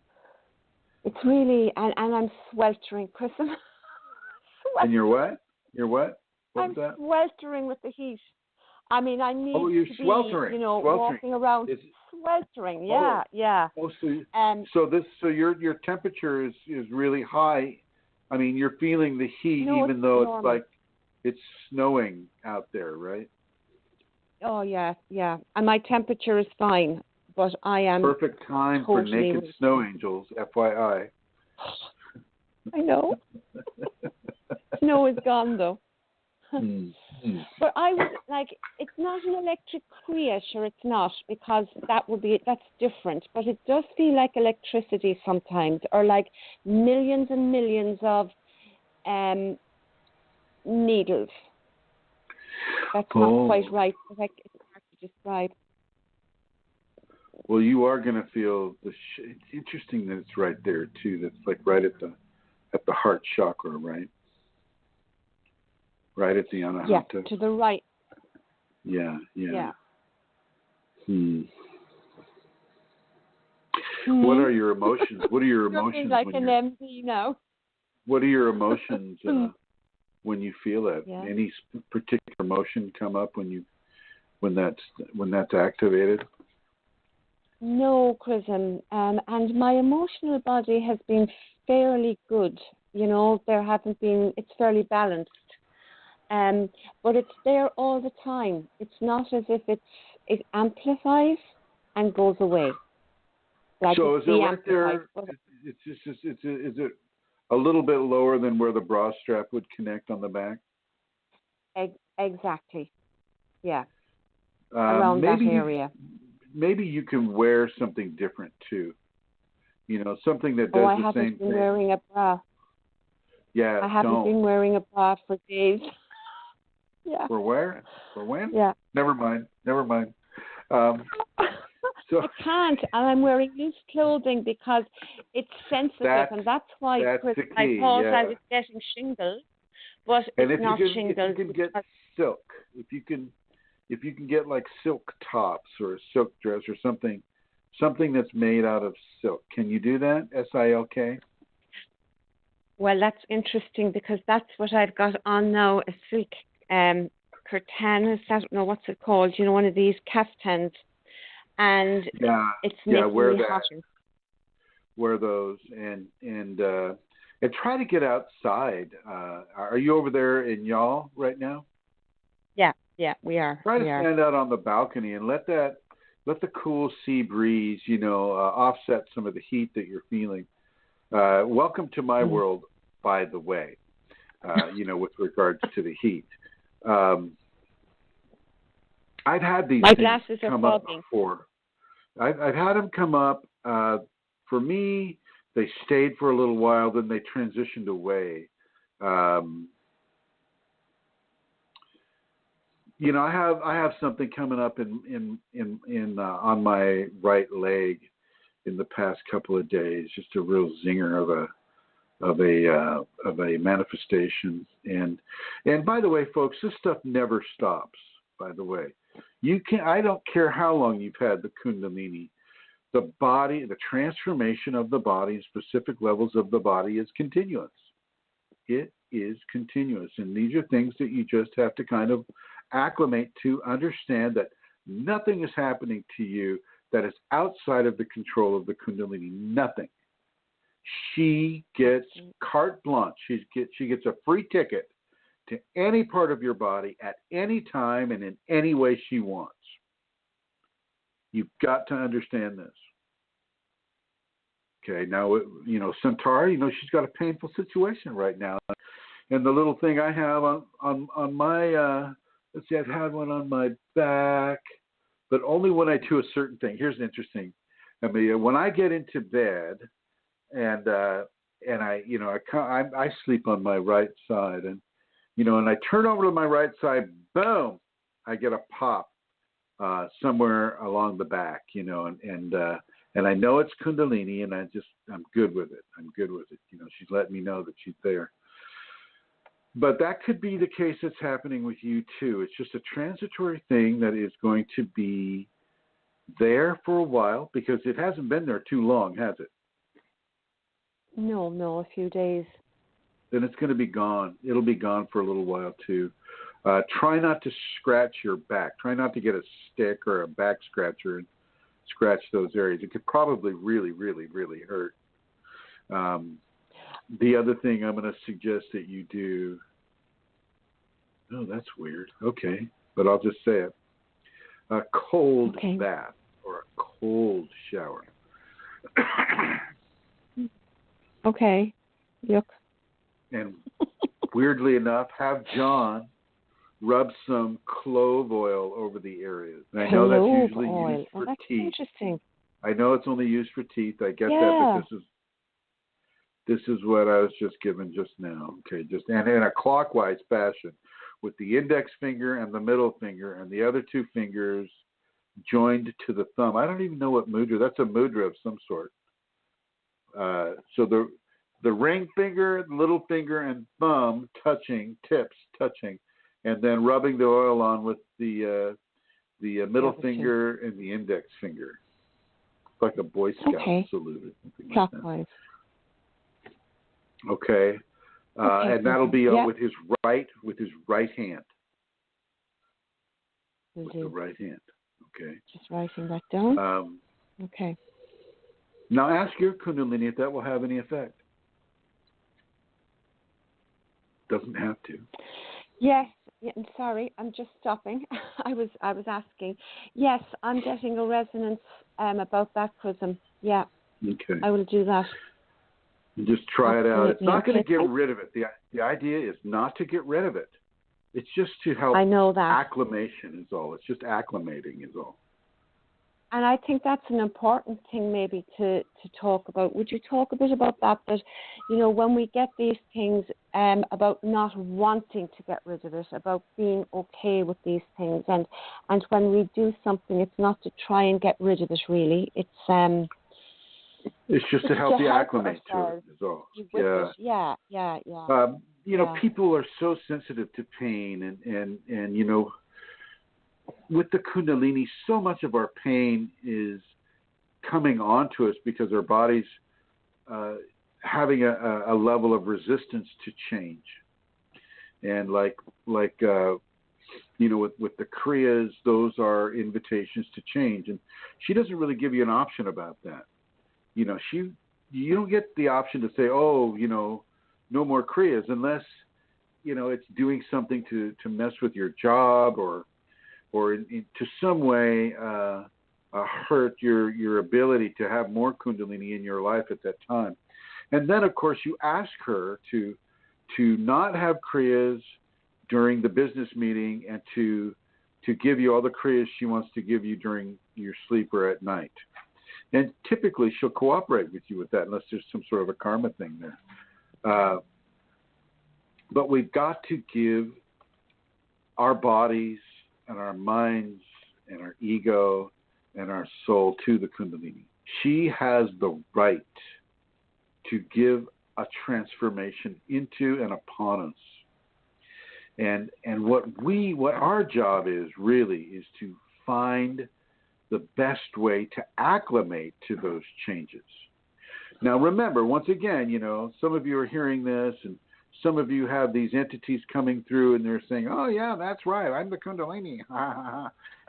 it's really, and I'm sweltering, Chrism. And you're what? You're what? I'm sweltering with the heat. I mean, I need to be, sweltering. you know, sweltering. walking around sweltering. Yeah. Oh, so your temperature is really high. I mean, you're feeling the heat even though it's like it's snowing out there, right? Oh yeah. And my temperature is fine, but I am perfect time for naked snow angels, FYI. I know. Snow is gone though. But I was like, it's not an electric creature, it's not, because that's different. But it does feel like electricity sometimes, or like millions and millions of needles. That's not quite right, but it's hard to describe. Well, you are going to feel it's interesting that it's right there too. That's like right at the heart chakra, right? Right at the anahata. Yeah, to the right. Yeah. What are your emotions? What are your emotions? Like an MD now. What are your emotions when you feel it? Yeah. Any particular emotion come up when that's activated? No, Chrism. And my emotional body has been fairly good. You know, it's fairly balanced. But it's there all the time. It's not as if it amplifies and goes away. Like so is it right there? Is it a little bit lower than where the bra strap would connect on the back? Exactly. Yeah. Around that area. Maybe you can wear something different too. You know, something that does the same thing. I haven't been wearing a bra. Yeah, I haven't been wearing a bra for days. Yeah. For where? For when? Yeah. Never mind. So I can't, and I'm wearing loose clothing because it's sensitive, and that's why Chris, I thought I was getting shingles, but it's not shingles. If you can get silk, if you can get like silk tops or a silk dress or something that's made out of silk, can you do that? SILK? Well, that's interesting because that's what I've got on now, a silk curtains. I don't know what's it called. One of these caftans, and it's making me hotter. Wear those and try to get outside. Are you over there in Y'all right now? Yeah, we are. Try to stand out on the balcony and let the cool sea breeze, offset some of the heat that you're feeling. Welcome to my world, by the way. With regards to the heat. I've had these things come up before. I've had them come up. For me, they stayed for a little while, then they transitioned away. I have something coming up in on my right leg in the past couple of days. Just a real zinger of a manifestation. And by the way, folks, this stuff never stops. By the way, I don't care how long you've had the Kundalini. The body, the transformation of the body, specific levels of the body is continuous. It is continuous. And these are things that you just have to kind of acclimate to, understand that nothing is happening to you that is outside of the control of the Kundalini. Nothing. She gets carte blanche. She gets a free ticket to any part of your body at any time and in any way she wants. You've got to understand this. Okay, now, Centauri, she's got a painful situation right now. And the little thing I have on my, let's see, I've had one on my back, but only when I do a certain thing. Here's interesting. When I get into bed and I sleep on my right side and I turn over to my right side, boom, I get a pop somewhere along the back, and I know it's Kundalini, and I'm good with it. She's letting me know that she's there. But that could be the case that's happening with you too. It's just a transitory thing that is going to be there for a while, because it hasn't been there too long, has it? No, a few days. Then it's going to be gone. It'll be gone for a little while too. Try not to scratch your back. Try not to get a stick or a back scratcher and scratch those areas. It could probably really, really, really hurt. The other thing I'm going to suggest that you do, oh, that's weird. Okay, but I'll just say it. A cold bath or a cold shower. Okay. Yuck. And weirdly enough, have John rub some clove oil over the areas. And I know that's usually used for teeth. Interesting. I know it's only used for teeth. I get that, but this is what I was just given just now. Okay, and in a clockwise fashion, with the index finger and the middle finger and the other two fingers joined to the thumb. I don't even know what mudra. That's a mudra of some sort. So the ring finger, little finger, and thumb tips touching, and then rubbing the oil on with the middle finger and the index finger, like a Boy Scout salute. Clockwise. Okay, and that'll be with his right hand. With the right hand. Okay. Just writing that down. Okay. Now ask your Kundalini if that will have any effect. Doesn't have to. Yes. I'm sorry. I'm just stopping. I was asking. Yes, I'm getting a resonance about that Chrism. Yeah. Okay. I will do that. Just try it out. It's not going to get rid of it. The idea is not to get rid of it. It's just to help. I know that. Acclimation is all. It's just acclimating is all. And I think that's an important thing maybe to talk about. Would you talk a bit about that? That, when we get these things, about not wanting to get rid of it, about being okay with these things. And when we do something, it's not to try and get rid of it really. It's just to help you acclimate to it is all. Yeah. People are so sensitive to pain and with the Kundalini, so much of our pain is coming onto us because our body's having a level of resistance to change. And like with the Kriyas, those are invitations to change. And she doesn't really give you an option about that. You don't get the option to say, no more Kriyas, unless, it's doing something to mess with your job or to some way hurt your ability to have more Kundalini in your life at that time. And then, of course, you ask her to not have Kriyas during the business meeting and to give you all the Kriyas she wants to give you during your sleep or at night. And typically she'll cooperate with you with that unless there's some sort of a karma thing there. But we've got to give our bodies and our minds and our ego and our soul to the Kundalini. She has the right to give a transformation into and upon us. And what our job is really is to find the best way to acclimate to those changes. Now remember, once again, some of you are hearing this and some of you have these entities coming through and they're saying, oh yeah, that's right, I'm the Kundalini.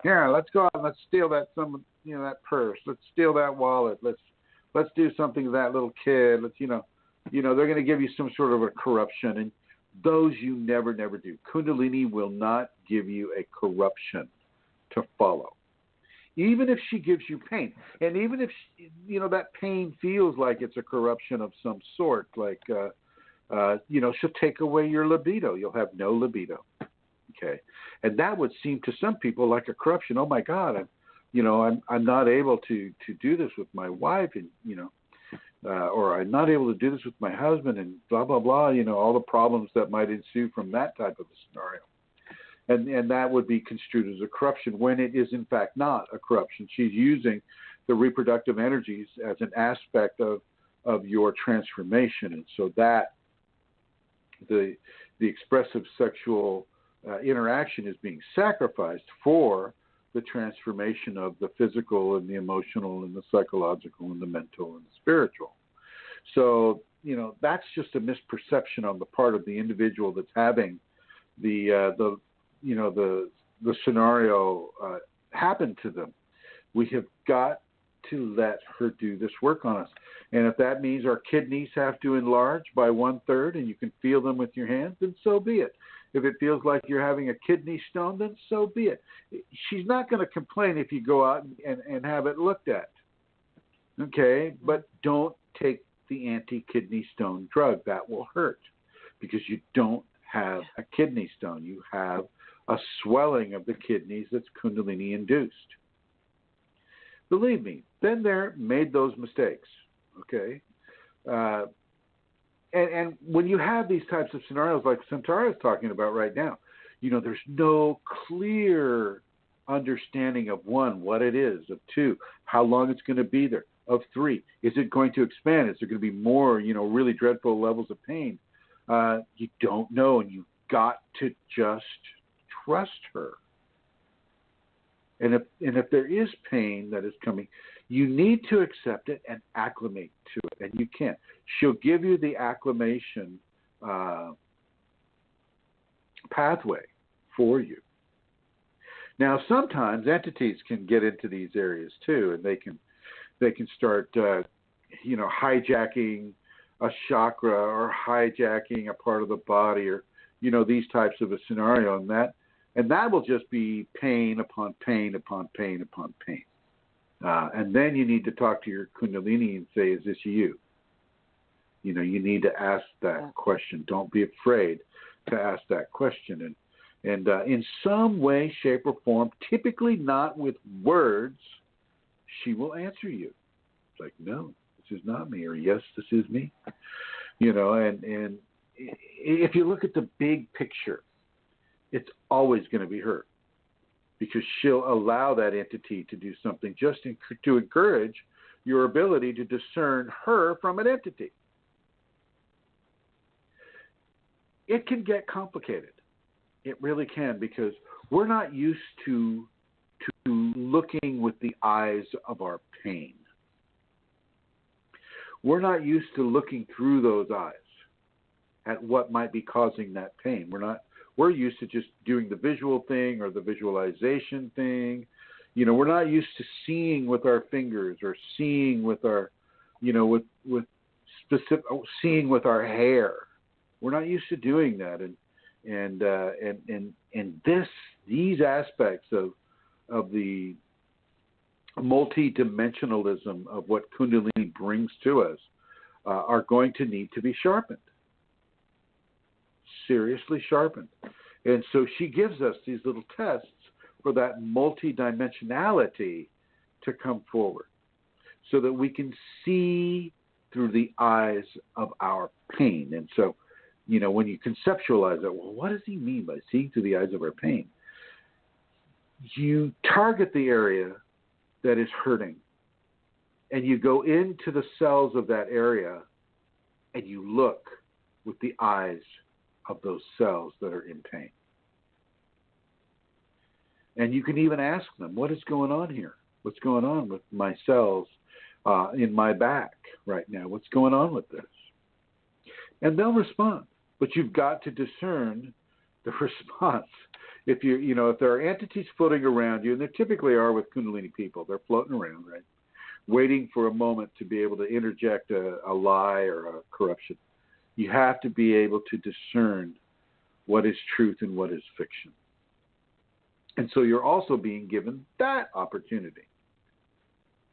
Here, let's go out and let's steal that that purse. Let's steal that wallet. Let's do something to that little kid. Let's they're going to give you some sort of a corruption, and those you never do. Kundalini will not give you a corruption to follow, even if she gives you pain, and even if that pain feels like it's a corruption of some sort, like she'll take away your libido. You'll have no libido. Okay, and that would seem to some people like a corruption. Oh my God, I'm not able to do this with my wife, and or I'm not able to do this with my husband, and blah blah blah. All the problems that might ensue from that type of a scenario, and that would be construed as a corruption when it is in fact not a corruption. She's using the reproductive energies as an aspect of your transformation, and so that the expressive sexual interaction is being sacrificed for the transformation of the physical and the emotional and the psychological and the mental and the spiritual. So, that's just a misperception on the part of the individual that's having the scenario happen to them. We have got to let her do this work on us. And if that means our kidneys have to enlarge by 1/3 and you can feel them with your hands, then so be it. If it feels like you're having a kidney stone, then so be it. She's not going to complain if you go out and have it looked at. Okay? But don't take the anti-kidney stone drug. That will hurt because you don't have a kidney stone. You have a swelling of the kidneys that's Kundalini induced. Believe me, been there, made those mistakes. Okay? And when you have these types of scenarios like Santara is talking about right now, there's no clear understanding of 1, what it is, of 2, how long it's going to be there, of 3, is it going to expand? Is there going to be more, really dreadful levels of pain? You don't know, and you've got to just trust her. And if there is pain that is coming, you need to accept it and acclimate to it, and you can't. She'll give you the acclimation pathway for you. Now, sometimes entities can get into these areas too, and they can start, hijacking a chakra or hijacking a part of the body, or these types of a scenario, and that will just be pain upon pain upon pain upon pain. And then you need to talk to your Kundalini and say, is this you? You need to ask that question. Don't be afraid to ask that question. And in some way, shape, or form, typically not with words, she will answer you. It's like, no, this is not me, or yes, this is me. And if you look at the big picture, it's always going to be her, because she'll allow that entity to do something just to encourage your ability to discern her from an entity. It can get complicated. It really can, because we're not used to looking with the eyes of our pain. We're not used to looking through those eyes at what might be causing that pain. We're we're used to just doing the visual thing or the visualization thing. You know, we're not used to seeing with our fingers or seeing with our, you know, with specific, seeing with our hair. We're not used to doing that, and these aspects of the multi-dimensionalism of what Kundalini brings to us are going to need to be sharpened, seriously sharpened. And so she gives us these little tests for that multi-dimensionality to come forward so that we can see through the eyes of our pain. And so, you know, when you conceptualize it, well, what does he mean by seeing through the eyes of our pain? You target the area that is hurting, and you go into the cells of that area, and you look with the eyes of those cells that are in pain. And you can even ask them, what is going on here? What's going on with my cells in my back right now? What's going on with this? And they'll respond. But you've got to discern the response. If if there are entities floating around you, and there typically are with Kundalini people, they're floating around, right? Waiting for a moment to be able to interject a lie or a corruption. You have to be able to discern what is truth and what is fiction. And so you're also being given that opportunity.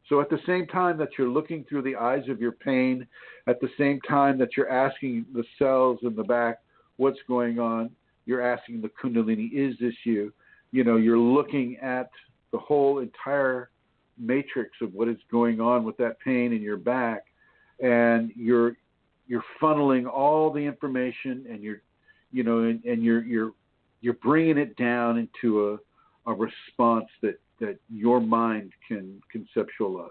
So at the same time that you're looking through the eyes of your pain, at the same time that you're asking the cells in the back what's going on, you're asking the Kundalini, is this you? You know, you're looking at the whole entire matrix of what is going on with that pain in your back, and you're funneling all the information, and you're bringing it down into a response that your mind can conceptualize.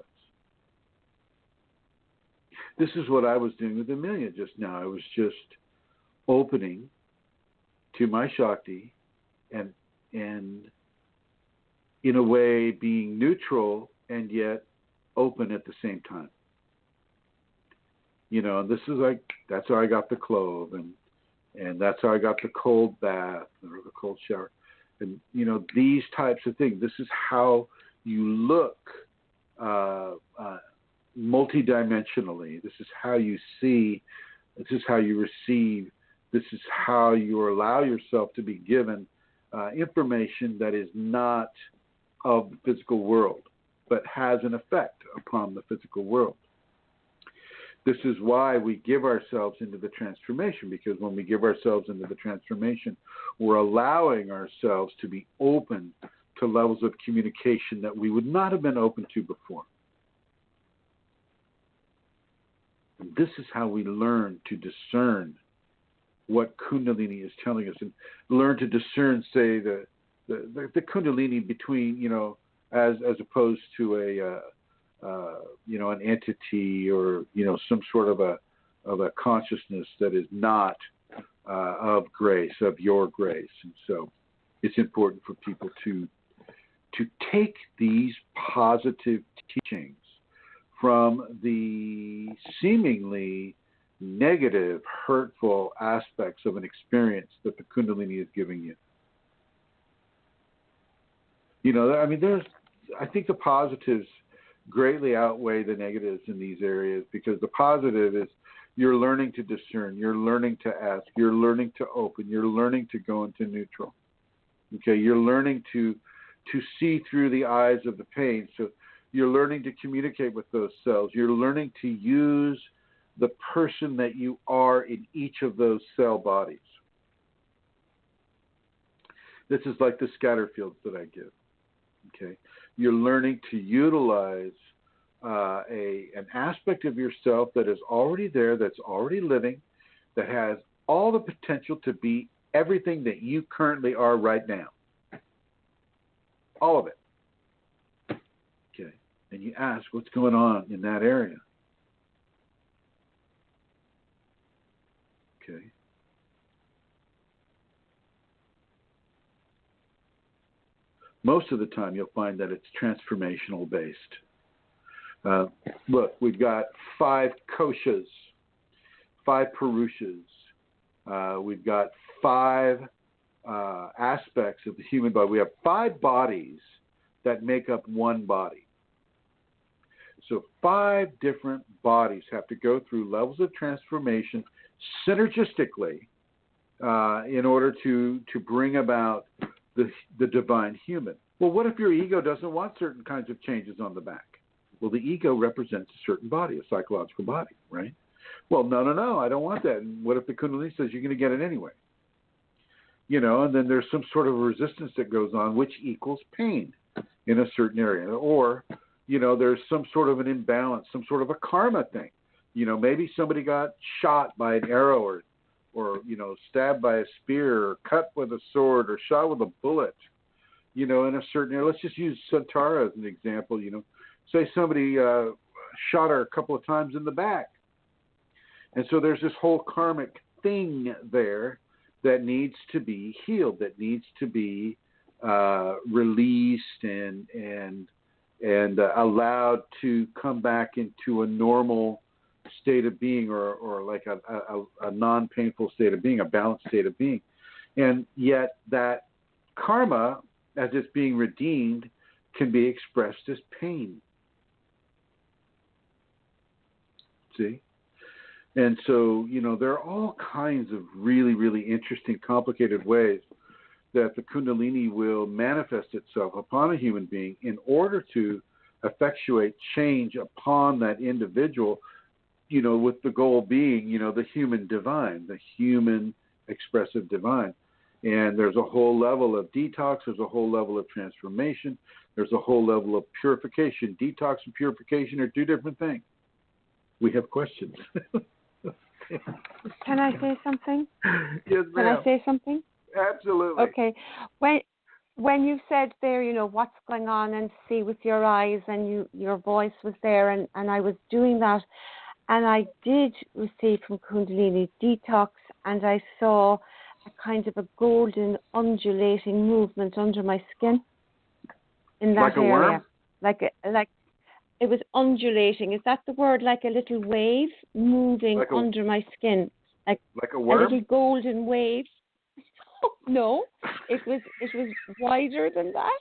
This is what I was doing with Amelia just now. I was just opening to my Shakti and in a way being neutral and yet open at the same time. You know, and this is that's how I got the clove, and that's how I got the cold bath or the cold shower. And, you know, these types of things, this is how you look multidimensionally. This is how you see. This is how you receive. This is how you allow yourself to be given information that is not of the physical world, but has an effect upon the physical world. This is why we give ourselves into the transformation, because when we give ourselves into the transformation, we're allowing ourselves to be open to levels of communication that we would not have been open to before. And this is how we learn to discern what Kundalini is telling us, and learn to discern, say, the Kundalini between, you know, as opposed to an entity or, you know, some sort of a consciousness that is not of grace, of your grace. And so it's important for people to take these positive teachings from the seemingly negative, hurtful aspects of an experience that the Kundalini is giving you. You know, I mean, I think the positives greatly outweigh the negatives in these areas, because the positive is you're learning to discern, you're learning to ask, you're learning to open, you're learning to go into neutral. Okay, you're learning to see through the eyes of the pain. So you're learning to communicate with those cells. You're learning to use the person that you are in each of those cell bodies. This is like the scatter fields that I give. Okay, you're learning to utilize an aspect of yourself that is already there, that's already living, that has all the potential to be everything that you currently are right now. All of it. Okay, and you ask, what's going on in that area? Okay. Most of the time, you'll find that it's transformational based. Look, we've got 5 koshas, 5 purushas. We've got 5 aspects of the human body. We have 5 bodies that make up one body. So 5 different bodies have to go through levels of transformation synergistically in order to bring about the divine human. Well, what if your ego doesn't want certain kinds of changes on the back? Well, the ego represents a certain body, a psychological body, right? Well, no, I don't want that. And what if the Kundalini says you're going to get it anyway? And then there's some sort of resistance that goes on, which equals pain in a certain area. Or, there's some sort of an imbalance, some sort of a karma thing. Maybe somebody got shot by an arrow or stabbed by a spear or cut with a sword or shot with a bullet, in a certain area. Let's just use Santara as an example, Say somebody shot her a couple of times in the back. And so there's this whole karmic thing there that needs to be healed, that needs to be released and allowed to come back into a normal state of being or like a non-painful state of being, a balanced state of being. And yet that karma, as it's being redeemed, can be expressed as pain. See? And so, there are all kinds of really, really interesting, complicated ways that the Kundalini will manifest itself upon a human being in order to effectuate change upon that individual, with the goal being, the human divine, the human expressive divine. And there's a whole level of detox. There's a whole level of transformation. There's a whole level of purification. Detox and purification are 2 different things. We have questions. Can I say something? Yes, ma'am. Can I say something? Absolutely. Okay. When you said there, what's going on and see with your eyes and your voice was there and I was doing that and I did receive from Kundalini detox and I saw a kind of a golden undulating movement under my skin in that like a area. Worm? Like it was undulating. Is that the word? Like a little wave moving under my skin, like a worm? A little golden wave. No, it was wider than that.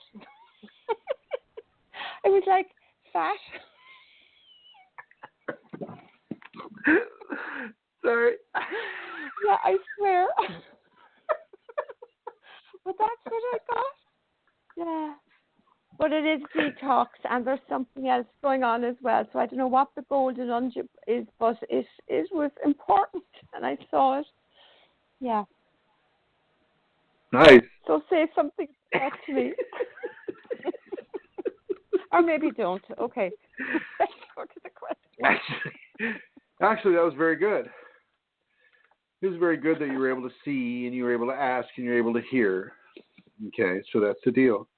It was like fat. Sorry. Yeah, I swear. But that's what I got. Yeah. But it is detox, and there's something else going on as well. So I don't know what the golden unju is, but it was important, and I saw it. Yeah. Nice. So say something back to me. Or maybe don't. Okay. Let's go to the question. Actually, that was very good. It was very good that you were able to see, and you were able to ask, and you were able to hear. Okay, so that's the deal.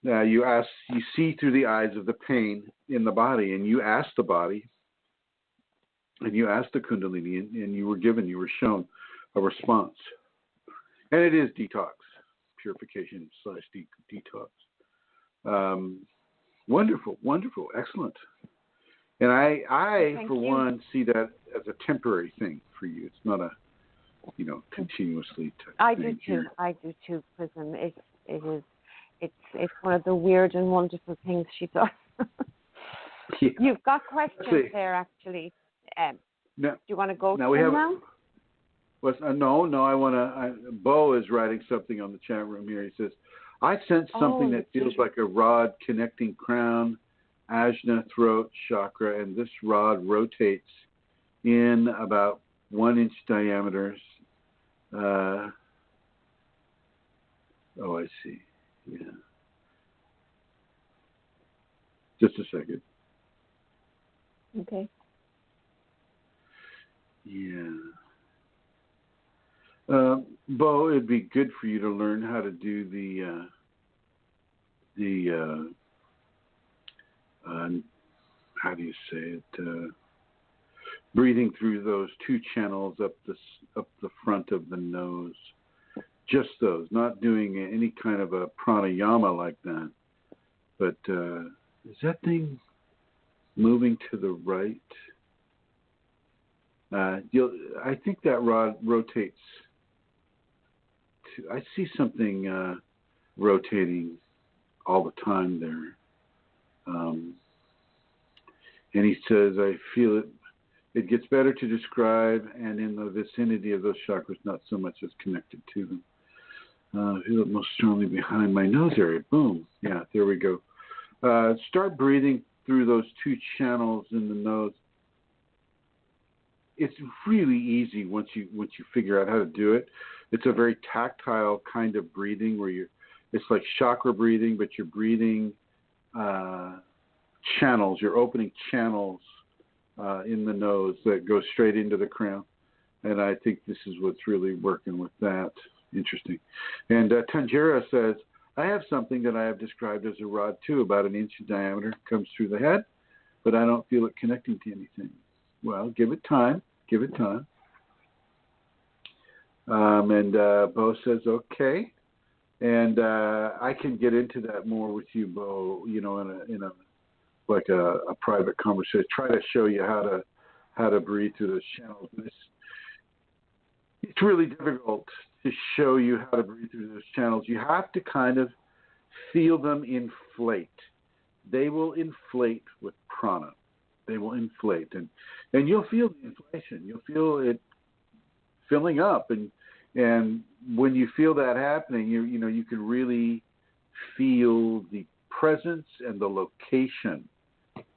You see through the eyes of the pain in the body, and you ask the body, and you ask the Kundalini, and you were shown a response. And it is detox, purification / detox. Wonderful, excellent. And I for one, see that as a temporary thing for you. It's not a, continuously type thing. I do too, Chrism. It is. It's one of the weird and wonderful things she does. Yeah. You've got questions there, actually. No, do you want to go to now? No. I want to. Bo is writing something on the chat room here. He says, "I sense something that feels like a rod connecting crown, ajna, throat chakra, and this rod rotates in about 1 inch diameters." Oh, I see. Yeah. Just a second. Okay. Yeah. Bo, it'd be good for you to learn how to do the how do you say it? Breathing through those 2 channels up the front of the nose. Just those, not doing any kind of a pranayama like that. But is that thing moving to the right? I think that rod rotates I see something rotating all the time there. And he says, I feel it. It gets better to describe, and in the vicinity of those chakras, not so much as connected to them. I feel it most strongly behind my nose area. Boom. Yeah, there we go. Start breathing through those two channels in the nose. It's really easy once you figure out how to do it. It's a very tactile kind of breathing where it's like chakra breathing, but you're breathing channels. You're opening channels in the nose that go straight into the crown. And I think this is what's really working with that. Interesting. And Tanjira says, I have something that I have described as a rod too, about an inch in diameter, comes through the head, but I don't feel it connecting to anything. Well, give it time. Give it time. And Bo says, okay. And I can get into that more with you, Bo, in a private conversation. Try to show you how to breathe through those channels. But it's really difficult to show you how to breathe through those channels. You have to kind of feel them inflate. They will inflate with prana. They will inflate, and you'll feel the inflation. You'll feel it filling up, and when you feel that happening, you can really feel the presence and the location.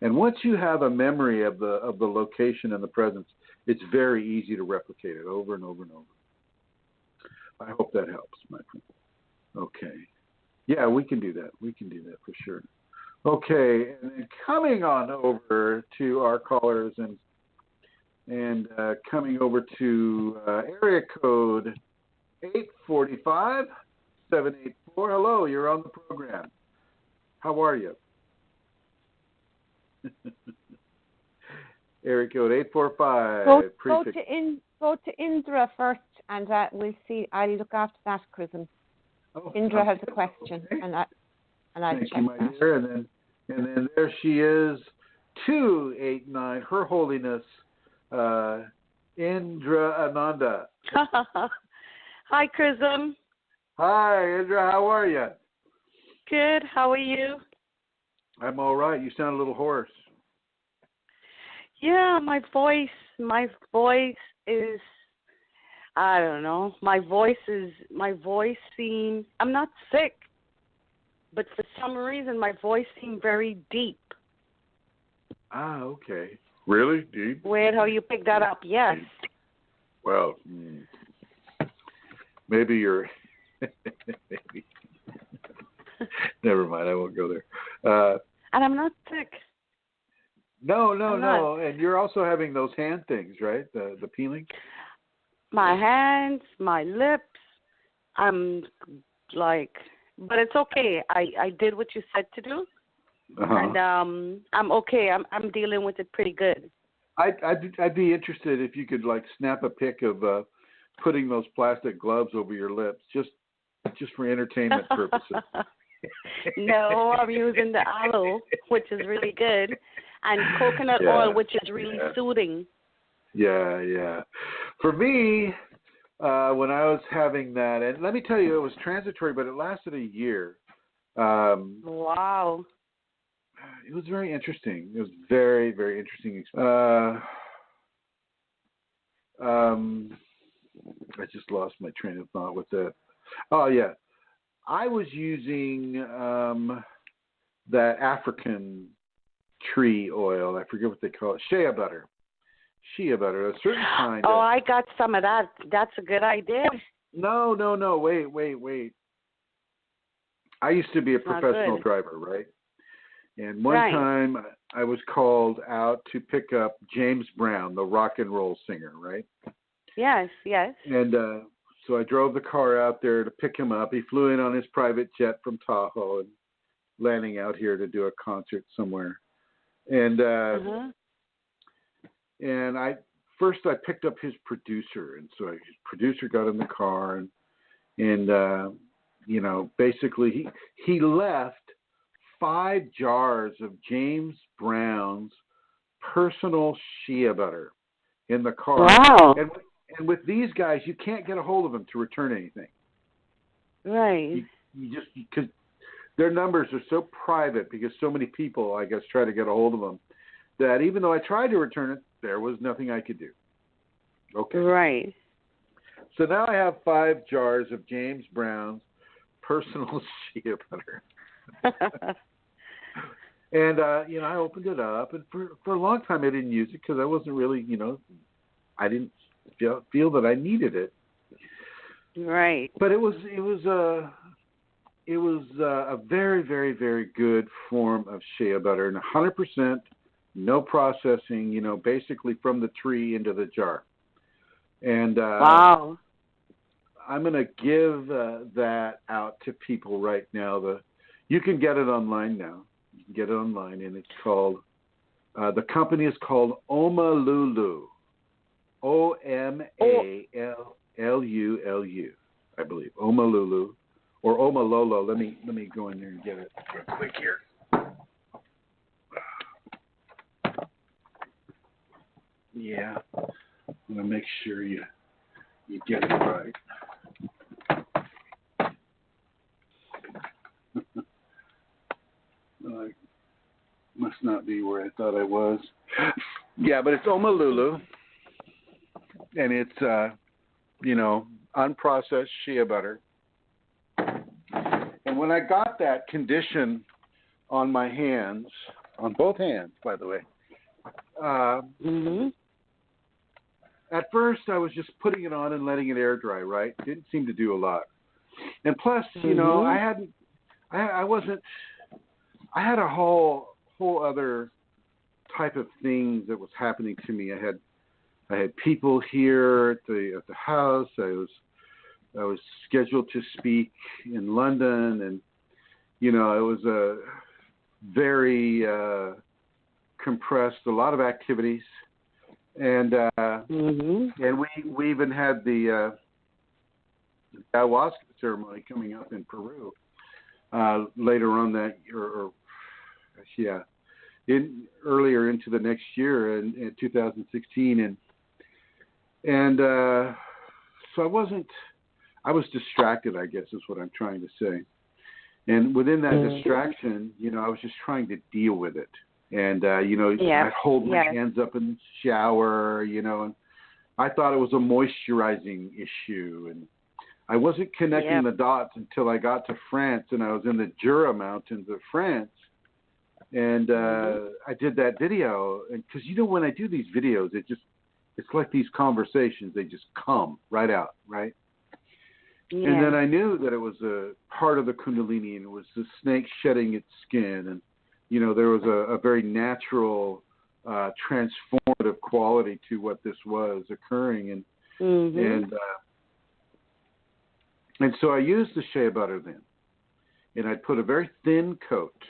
And once you have a memory of the location and the presence, it's very easy to replicate it over and over and over. I hope that helps, my friend. Okay. Yeah, we can do that. We can do that for sure. Okay, and then coming on over to our callers and coming over to area code 845-784. Hello, you're on the program. How are you? Area code 845. Go to Indra first, and we'll see. I'll look after that, Chrism. Oh, Indra has a question, okay. and I'll Thank check you, my that. dear. And then there she is, 289, Her Holiness Indra Ananda. Hi, Chrism. Hi, Indra. How are you? Good. How are you? I'm all right. You sound a little hoarse. Yeah, my voice is, I don't know. My voice seems, I'm not sick, but for some reason my voice seemed very deep. Ah, okay. Really? Deep? Weird how you picked that up. Yes. Well, maybe you're, maybe. Never mind. I won't go there. And I'm not sick. No. And you're also having those hand things, right? The peeling? My hands, my lips, I'm like, but it's okay. I did what you said to do, and I'm okay. I'm dealing with it pretty good. I'd be interested if you could snap a pic of putting those plastic gloves over your lips, just for entertainment purposes. No, I'm using the aloe, which is really good, and coconut oil, which is really soothing. Yeah. For me, when I was having that, and let me tell you, it was transitory, but it lasted a year. Wow. It was very interesting. It was very, very interesting. I just lost my train of thought with that. Oh, yeah. I was using that African tree oil. I forget what they call it. Shea butter, a certain kind. Oh, I got some of that. That's a good idea. No. Wait. I used to be a professional driver, right? And one time I was called out to pick up James Brown, the rock and roll singer, right? Yes. And so I drove the car out there to pick him up. He flew in on his private jet from Tahoe and landing out here to do a concert somewhere. And and I picked up his producer, and so his producer got in the car, and basically he left 5 jars of James Brown's personal shea butter in the car. Wow. And with these guys, you can't get a hold of them to return anything. Right. You just because their numbers are so private because so many people, I guess, try to get a hold of them that even though I tried to return it, there was nothing I could do. Okay. Right. So now I have 5 jars of James Brown's personal shea butter. And, I opened it up, and for a long time I didn't use it because I wasn't really, I didn't feel that I needed it. Right. But it was a very, very, very good form of shea butter, and 100% no processing, basically from the tree into the jar. And wow. I'm going to give that out to people right now. You can get it online now. You can get it online, and it's called, the company is called Omalulu. Omalulu, I believe. Omalulu or Omalolo. Let me go in there and get it real quick here. Yeah, I'm gonna make sure you get it right. I must not be where I thought I was. Yeah, but it's Omalulu, and it's unprocessed shea butter. And when I got that condition on my hands, on both hands, by the way, at first I was just putting it on and letting it air dry, right? Didn't seem to do a lot. And plus, I had a whole other type of things that was happening to me. I had people here at the house. I was scheduled to speak in London, and it was a very compressed, a lot of activities, and we even had the ayahuasca ceremony coming up in Peru later on that year, earlier into the next year in 2016, and so I was distracted, I guess is what I'm trying to say. And within that distraction, I was just trying to deal with it. And, I'd hold my hands up in the shower, and I thought it was a moisturizing issue. And I wasn't connecting the dots until I got to France, and I was in the Jura Mountains of France. And I did that video. And because, when I do these videos, it's like these conversations, they just come right out, right? Yeah. And then I knew that it was a part of the Kundalini, and it was the snake shedding its skin. And, there was a very natural, transformative quality to what this was occurring. And so I used the shea butter then. And I put a very thin coat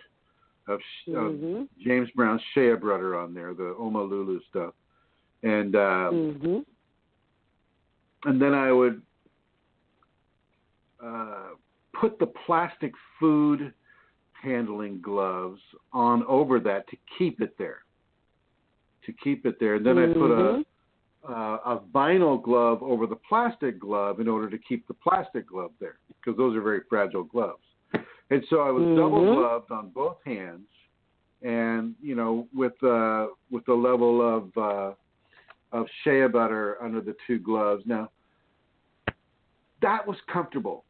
of James Brown shea butter on there, the Omalulu stuff. And then I would put the plastic food handling gloves on over that to keep it there. And then I put a vinyl glove over the plastic glove in order to keep the plastic glove there, because those are very fragile gloves. And so I was double gloved on both hands, and with the level of shea butter under the 2 gloves. Now, that was comfortable.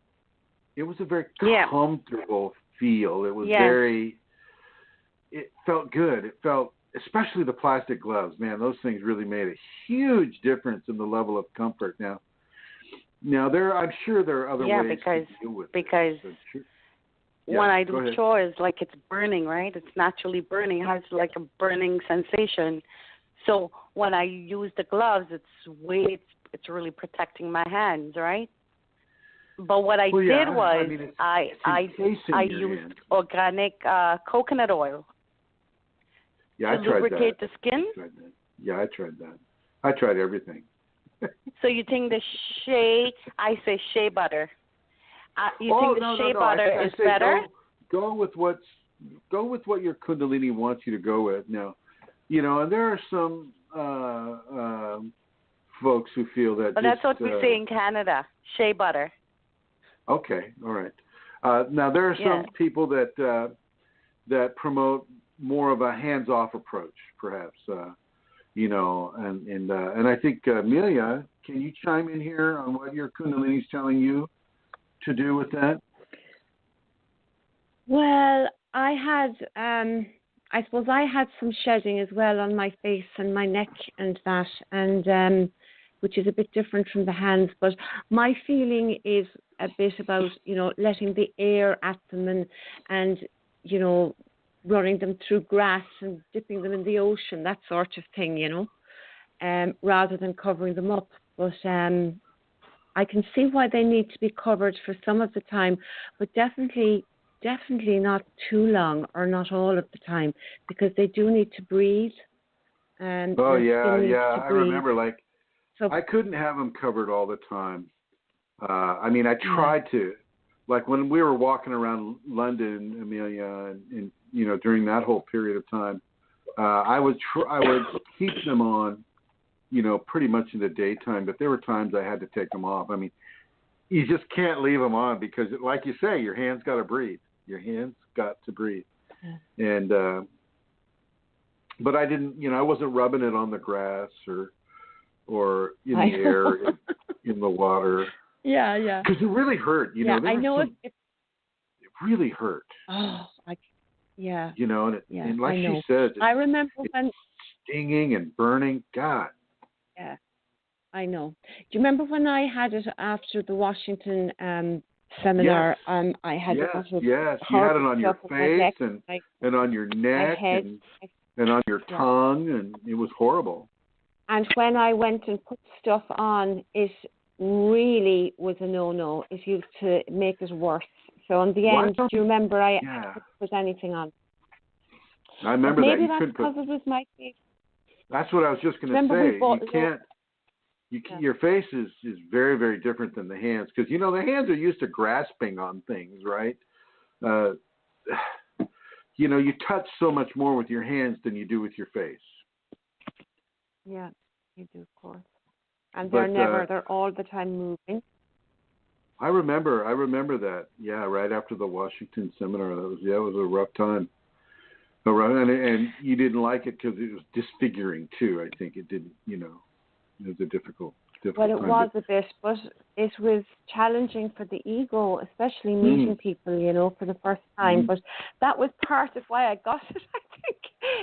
It was a very comfortable feel. It was it felt good. It felt, especially the plastic gloves, man, those things really made a huge difference in the level of comfort. Now I'm sure there are other ways to deal with because when I do chores, like it's burning, right? It's naturally burning. It has like a burning sensation. So when I use the gloves, it's really protecting my hands, right? But what I did was I used organic coconut oil to lubricate the skin. I tried that. I tried everything. So you think the shea butter. You think the shea butter is better? Go with what your Kundalini wants you to go with. Now, and there are some folks who feel that. But that's what we say in Canada, shea butter. Okay, all right. Now there are some people that promote more of a hands-off approach, perhaps. And I think Amelia, can you chime in here on what your Kundalini is telling you to do with that? Well, I suppose I had some shedding as well on my face and my neck and that, and which is a bit different from the hands. But my feeling is a bit about, letting the air at them and running them through grass and dipping them in the ocean, that sort of thing, rather than covering them up. But I can see why they need to be covered for some of the time, but definitely not too long or not all of the time, because they do need to breathe. And I remember, so I couldn't have them covered all the time. I tried to, like when we were walking around London, Amelia, and during that whole period of time, I would keep them on, pretty much in the daytime, but there were times I had to take them off. I mean, you just can't leave them on because, like you say, your hands got to breathe. Your hands got to breathe. And, but I didn't, I wasn't rubbing it on the grass or in the air, in the water. Yeah. Because it really hurt, I know it really hurt. Oh, yeah. And like she said, I remember when stinging and burning. God. Yeah, I know. Do you remember when I had it after the Washington seminar? Yes. I had it. Yes. You had it on your face and on your neck and on your tongue, and it was horrible. And when I went and put stuff on, it really was a no-no. It used to make it worse. So in the end, do you remember I couldn't put anything on? I remember maybe that. Maybe that's because it was my face. That's what I was just going to say. Your face is very, very different than the hands, because, the hands are used to grasping on things, right? You touch so much more with your hands than you do with your face. Yeah, you do, of course. And they're all the time moving. I remember that. Yeah, right after the Washington seminar, it was a rough time. And you didn't like it because it was disfiguring too. I think it didn't. It was a difficult. Well, it was a bit, but it was challenging for the ego, especially meeting people, for the first time. But that was part of why I got it. I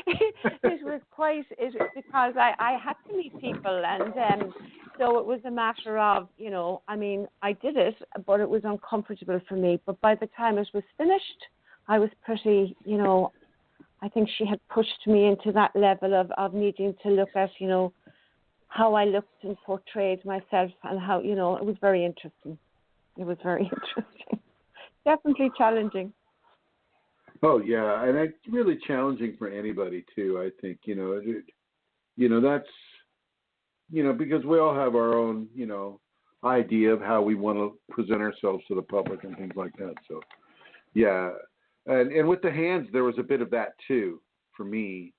think it was because I had to meet people, and so it was a matter of, I did it, but it was uncomfortable for me. But by the time it was finished, I was pretty, I think she had pushed me into that level of needing to look at, how I looked and portrayed myself, and how, it was very interesting. It was very interesting. Definitely challenging. Oh, yeah, and it's really challenging for anybody, too, I think. That's, because we all have our own, idea of how we want to present ourselves to the public and things like that. So, yeah. And with the hands, there was a bit of that, too, for me.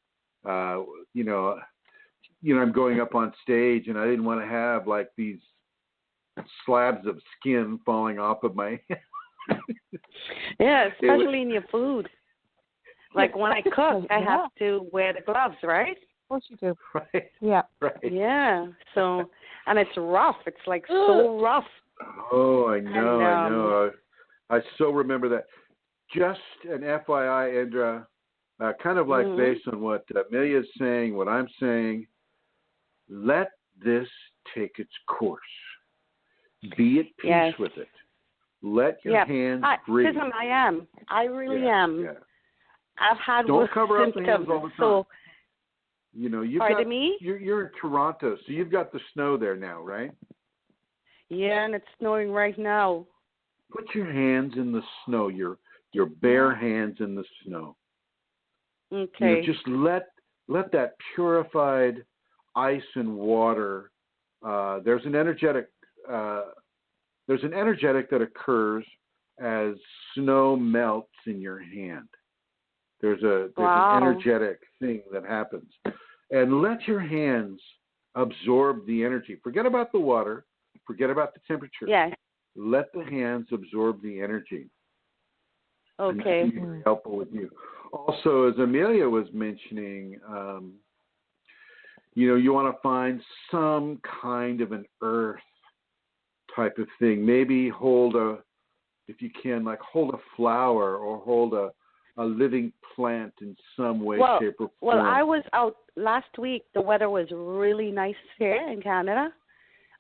I'm going up on stage, and I didn't want to have, these slabs of skin falling off of my head. Yeah, especially in your food. Like when I cook, I have to wear the gloves, right? Of course you do. Right. Yeah. Right. Yeah. So, and it's rough. It's so rough. Oh, I know. I so remember that. Just an FYI, Indra, kind of based on what Amelia's saying, what I'm saying, let this take its course. Be at peace with it. Let your hands breathe. Chrism, I am. I really am. Yeah. I've had Don't cover up the hands all the time. So, you're in Toronto, so you've got the snow there now, right? Yeah, and it's snowing right now. Put your hands in the snow. Your bare hands in the snow. Okay. Just let that purified ice and water. There's an energetic that occurs as snow melts in your hand. There's an energetic thing that happens, and let your hands absorb the energy. Forget about the water. Forget about the temperature. Yeah. let the hands absorb the energy. Okay. And that can be very helpful with you. Also, as Amelia was mentioning, you want to find some kind of an earth type of thing. Maybe if you can, hold a flower or hold a living plant in some way, shape, or form. Well, I was out last week. The weather was really nice here in Canada.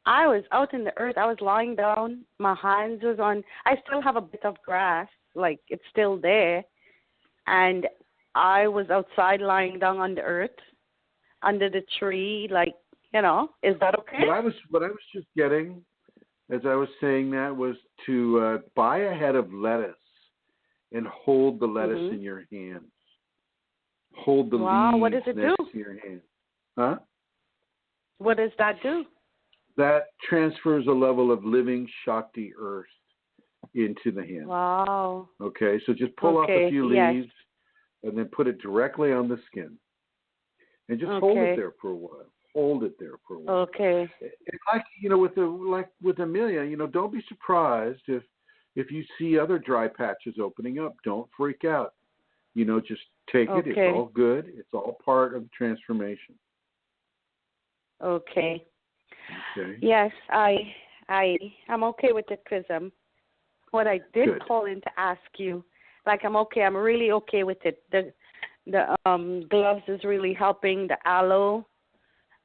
I was out in the earth. I was lying down. My hands was on. I still have a bit of grass, it's still there. And I was outside lying down on the earth, under the tree, is that okay? What I was just getting, as I was saying that, was to buy a head of lettuce and hold the lettuce in your hands. Hold the leaves what does it next do? to your hands. Huh? What does that do? That transfers a level of living Shakti earth into the hand. Wow. Okay, so just pull off a few leaves and then put it directly on the skin. And just hold it there for a while. Hold it there for a while. Okay. And with Amelia, don't be surprised if you see other dry patches opening up. Don't freak out. Just take it. It's all good. It's all part of the transformation. Okay. Okay. Yes, I'm okay with the Chrism. What I did call in to ask you, I'm okay. I'm really okay with it. The gloves is really helping. The aloe,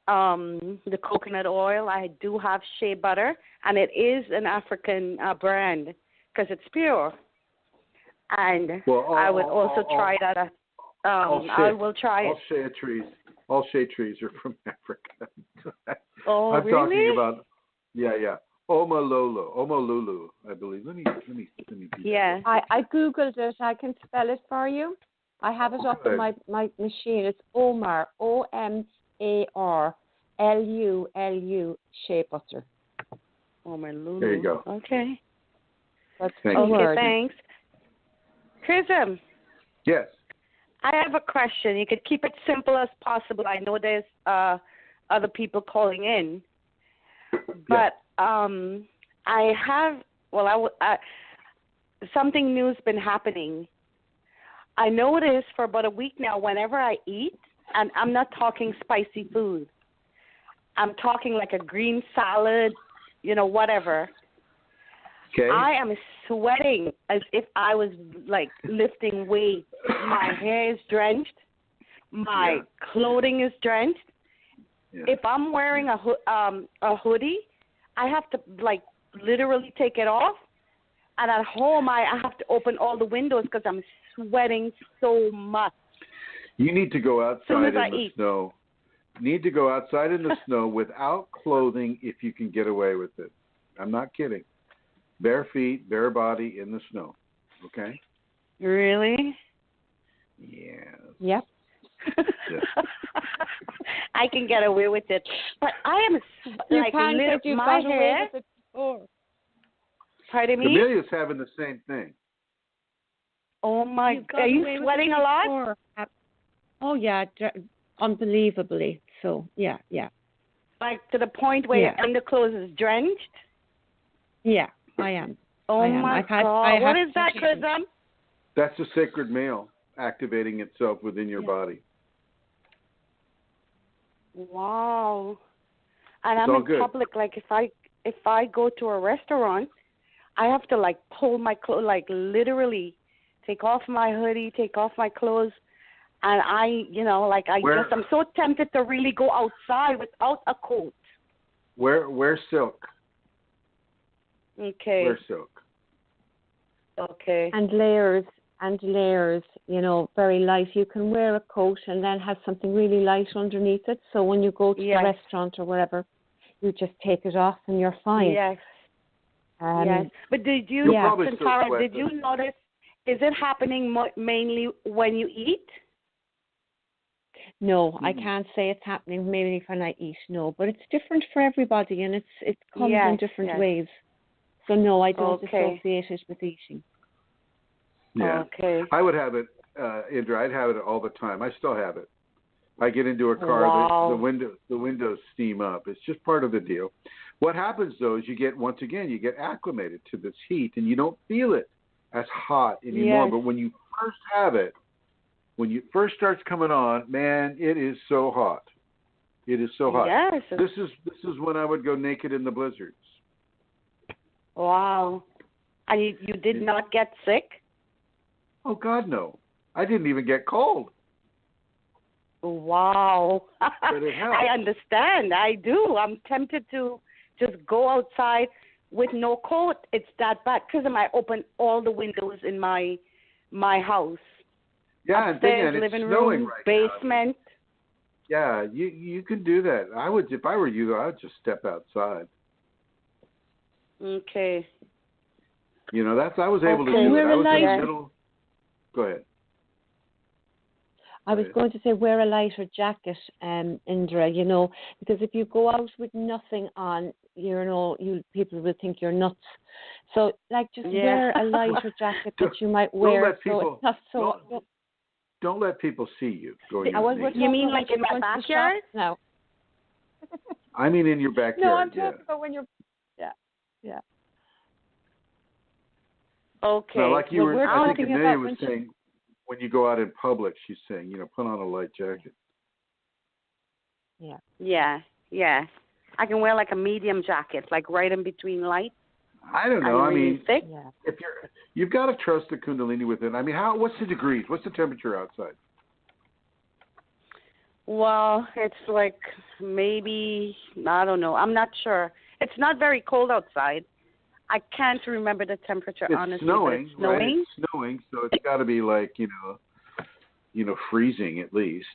the coconut oil. I do have shea butter, and it is an African brand because it's pure. And I would also try that. I will try it. All shea trees are from Africa. Oh, I'm really? talking about, Omolulu, I believe. Let me. Yeah. I googled it. I can spell it for you. I have it up on my machine. It's Omar, OMARLULU shea butter. Omolulu. There you go. Okay. That's thanks. Chrism. Yes. I have a question. You could keep it simple as possible. I know there's other people calling in, but I have. Something new's been happening. I noticed for about a week now, whenever I eat, and I'm not talking spicy food. I'm talking like a green salad, whatever. Okay. I am sweating as if I was lifting weights. My hair is drenched. My clothing is drenched. Yeah. If I'm wearing a hoodie, I have to literally take it off. And at home, I have to open all the windows because I'm sweating so much. You need to go outside in the snow. You need to go outside in the snow without clothing if you can get away with it. I'm not kidding. Bare feet, bare body in the snow. Okay? Really? Yes. Yep. I can get away with it. But I am my hair. Pardon me? Amelia's having the same thing. Oh, my God. Are you sweating a lot? Oh, yeah. Unbelievably. So, yeah. To the point where your underclothes is drenched? Yeah, I am. Oh, my God. What is that, Chrism? That's the sacred male activating itself within your body. Wow. And I'm in public. If I go to a restaurant, I have to pull my clothes, literally take off my hoodie, take off my clothes, and I'm so tempted to really go outside without a coat. Wear silk. Okay. Wear silk. Okay. And layers, very light. You can wear a coat and then have something really light underneath it. So when you go to the restaurant or wherever, you just take it off and you're fine. Yes. Yes. But did you, Tara, did you notice, is it happening mainly when you eat? No, I can't say it's happening mainly when I eat, no. But it's different for everybody and it comes in different ways. So no, I don't associate it with eating. Yeah. Okay. I would have it, Indra, I'd have it all the time. I still have it. I get into a car, the windows steam up. It's just part of the deal. What happens, though, is you get acclimated to this heat, and you don't feel it as hot anymore. Yes. But when you first have it, when it first starts coming on, man, it is so hot. It is so hot. Yes. This is when I would go naked in the blizzards. Wow. And you did not get sick? Oh, God, no. I didn't even get cold. Wow. But it helps. I understand. I do. I'm tempted to just go outside with no coat. It's that bad. Because I open all the windows in my house. Yeah, upstairs, and living it's room, snowing right basement. now. Yeah, you can do that. I would, if I were you, I would just step outside. Okay. You know, I was able to do it. Wear I was in lighter. the middle. Go ahead. I was going to say wear a lighter jacket, Indra, you know, because if you go out with nothing on, you know, people will think you're nuts. So, like, just wear a lighter jacket that you might wear. Don't let people, don't let people see you going You mean like in my backyard? No. I mean in your backyard. No, I'm talking about when you're. Yeah. Okay. Now, like you were, I think talking Amelia about was saying, when you go out in public, she's saying, you know, put on a light jacket. Yeah. I can wear like a medium jacket, like right in between light. I don't know. I mean, thick. if you've got to trust the Kundalini within. I mean, what's the degrees? What's the temperature outside? Well, it's like maybe, I don't know. I'm not sure. It's not very cold outside. I can't remember the temperature, honestly. It's snowing, it's snowing. Right? It's snowing, so it's got to be like, you know, freezing at least.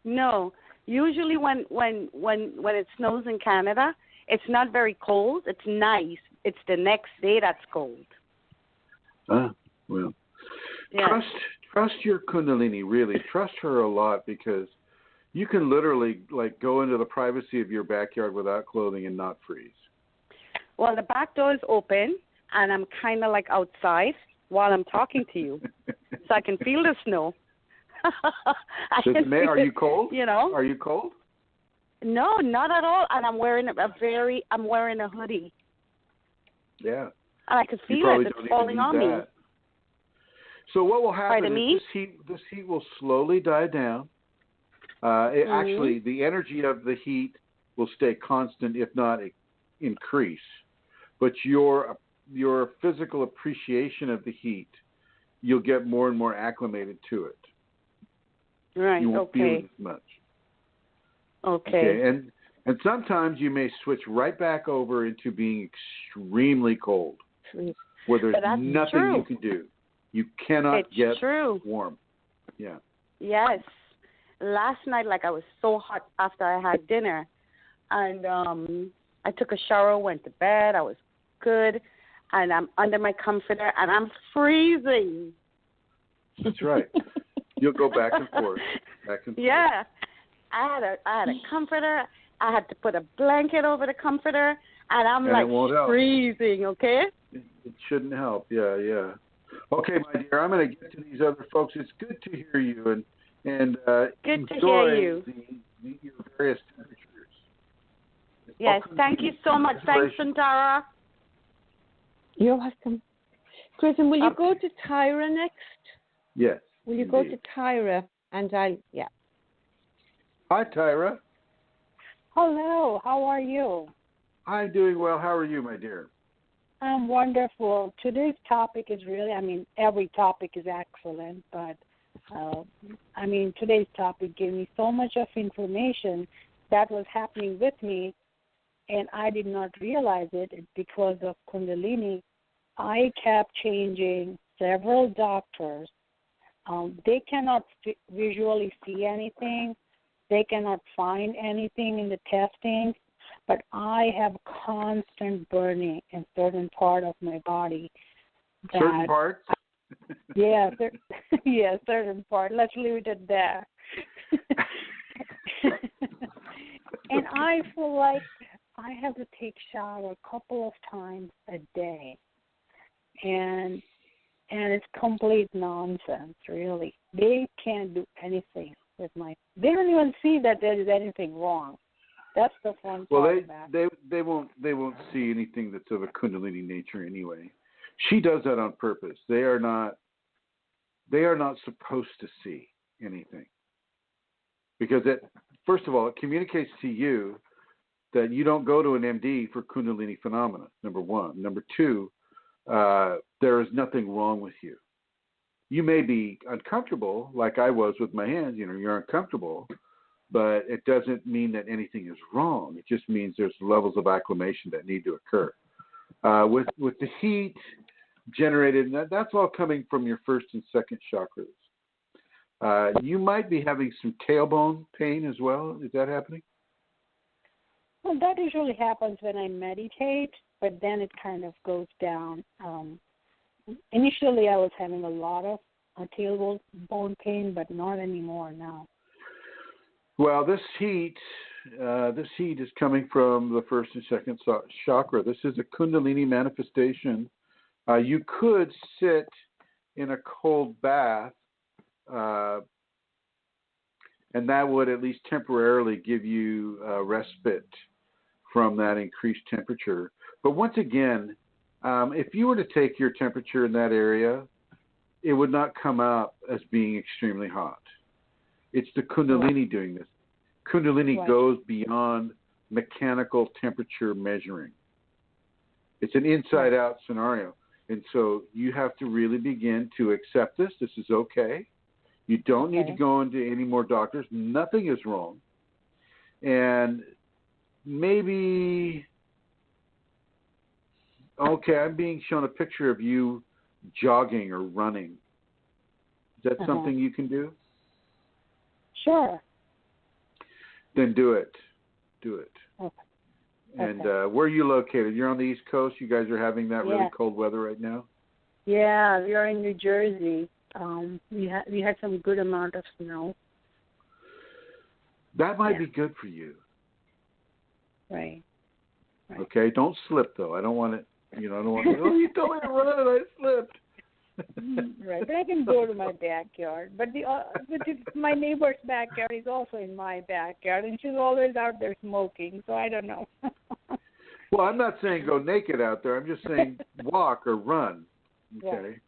No. Usually when it snows in Canada, it's not very cold. It's nice. It's the next day that's cold. Well. Yeah. Trust your Kundalini, really. Trust her a lot, because you can literally like go into the privacy of your backyard without clothing and not freeze. Well, the back door is open, and I'm kind of like outside while I'm talking to you, so I can feel the snow. Are you cold? You know? Are you cold? No, not at all. And I'm wearing a hoodie. Yeah. And I can feel it. It's falling on me. So what will happen is this heat will slowly die down. Actually, the energy of the heat will stay constant, if not increase. But your physical appreciation of the heat, you'll get more and more acclimated to it. Right. You won't feel it as much. Okay. And sometimes you may switch right back over into being extremely cold, where there's nothing you can do. You cannot get warm. Yeah. Yes. Last night, like, I was so hot after I had dinner, and I took a shower, went to bed. I was good, and I'm under my comforter, and I'm freezing. That's right. You'll go back and forth. Yeah. I had a comforter. I had to put a blanket over the comforter, and I'm like freezing, okay? It shouldn't help. Yeah. Okay, my dear, I'm going to get to these other folks. It's good to hear you and good to hear you. Your various temperatures. Yes, thank you so much. Thanks, Santara. You're welcome. Chrism, will you go to Tyra next? Yes. Will you go to Tyra? And yeah. Hi, Tyra. Hello, how are you? I'm doing well. How are you, my dear? I'm wonderful. Today's topic is really, every topic is excellent, but, today's topic gave me so much of information that was happening with me, and I did not realize it because of Kundalini. I kept changing several doctors. They cannot visually see anything. They cannot find anything in the testing, but I have constant burning in certain part of my body. Certain parts? Yeah, certain part. Let's leave it at that. And I feel like I have to take shower a couple of times a day, and it's complete nonsense, really. They can't do anything with they don't even see that there is anything wrong. That's the fun well, part about it. they won't see anything that's of a Kundalini nature anyway. She does that on purpose. They are not supposed to see anything, because first of all, it communicates to you that you don't go to an MD for Kundalini phenomena, number one. Number two, there is nothing wrong with you. You may be uncomfortable, like I was with my hands. You're uncomfortable, but it doesn't mean that anything is wrong. It just means there's levels of acclimation that need to occur. With the heat generated, that's all coming from your first and second chakras. You might be having some tailbone pain as well. Is that happening? Well, that usually happens when I meditate, but then it kind of goes down. Initially, I was having a lot of tailbone pain, but not anymore now. Well, this heat is coming from the first and second chakra. This is a Kundalini manifestation. You could sit in a cold bath, and that would at least temporarily give you respite from that increased temperature. But once again, if you were to take your temperature in that area, it would not come out as being extremely hot. It's the Kundalini doing this. Kundalini goes beyond mechanical temperature measuring. It's an inside-out scenario. And so you have to really begin to accept this. This is okay. You don't need to go into any more doctors. Nothing is wrong. And maybe, I'm being shown a picture of you jogging or running. Is that something you can do? Sure. Then do it. Okay. And where are you located? You're on the East Coast. You guys are having that really cold weather right now? Yeah, we are in New Jersey. We had some good amount of snow. That might be good for you. Right. Okay, don't slip though. I don't want it. I don't want to. Oh, you told me to run and I slipped. Right, but I can go to my backyard. But my neighbor's backyard is also in my backyard, and she's always out there smoking. So I don't know. Well, I'm not saying go naked out there. I'm just saying walk or run. Okay.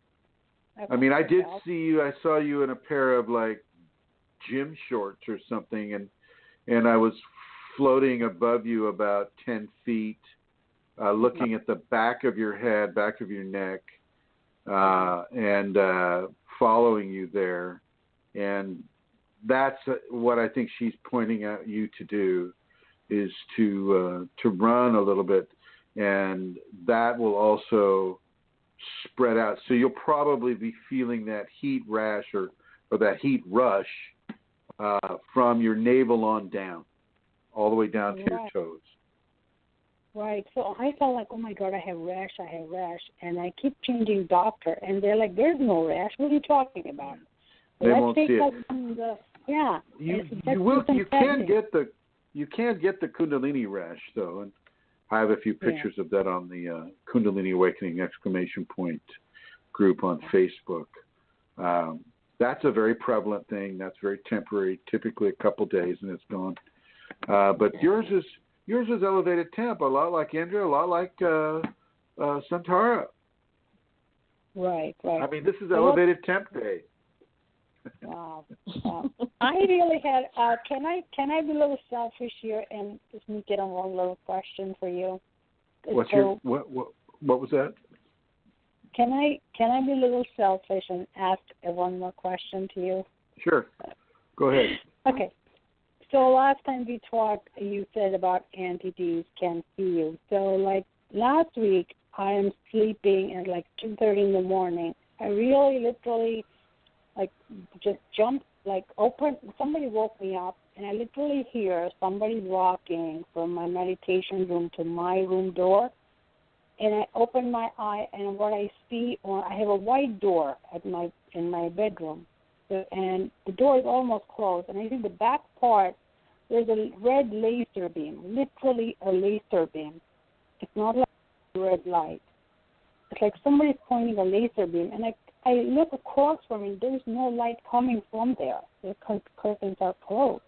Yeah. I mean, I did see you. I saw you in a pair of like gym shorts or something, and I was floating above you about 10 feet, looking at the back of your head, back of your neck, and following you there. And that's what I think she's pointing at you to do, is to run a little bit, and that will also spread out. So you'll probably be feeling that heat rash or that heat rush from your navel on down, all the way down to your toes. Right. So I felt like, oh my God, I have rash. And I keep changing doctor, and they're like, there's no rash. What are you talking about? They won't see it. You can get the Kundalini rash though, and I have a few pictures of that on the Kundalini Awakening ! Group on Facebook. That's a very prevalent thing. That's very temporary, typically a couple days, and it's gone. But yours is elevated temp, a lot like Indra, a lot like Santara. Right. I mean, this is elevated temp day. Wow. I really had. Can I be a little selfish here and just get on one little question for you? What was that? Can I be a little selfish and ask one more question to you? Sure. Go ahead. Okay. So last time we talked, you said about entities can see you. So like last week, I am sleeping at like 2:30 in the morning. I really literally just jumped, somebody woke me up, and I literally hear somebody walking from my meditation room to my room door. And I open my eye, and what I see, I have a white door in my bedroom, and the door is almost closed. And I think the back part, there's a red laser beam, literally a laser beam. It's not like a red light. It's like somebody's pointing a laser beam, and I look across from it. There's no light coming from there. The curtains are closed.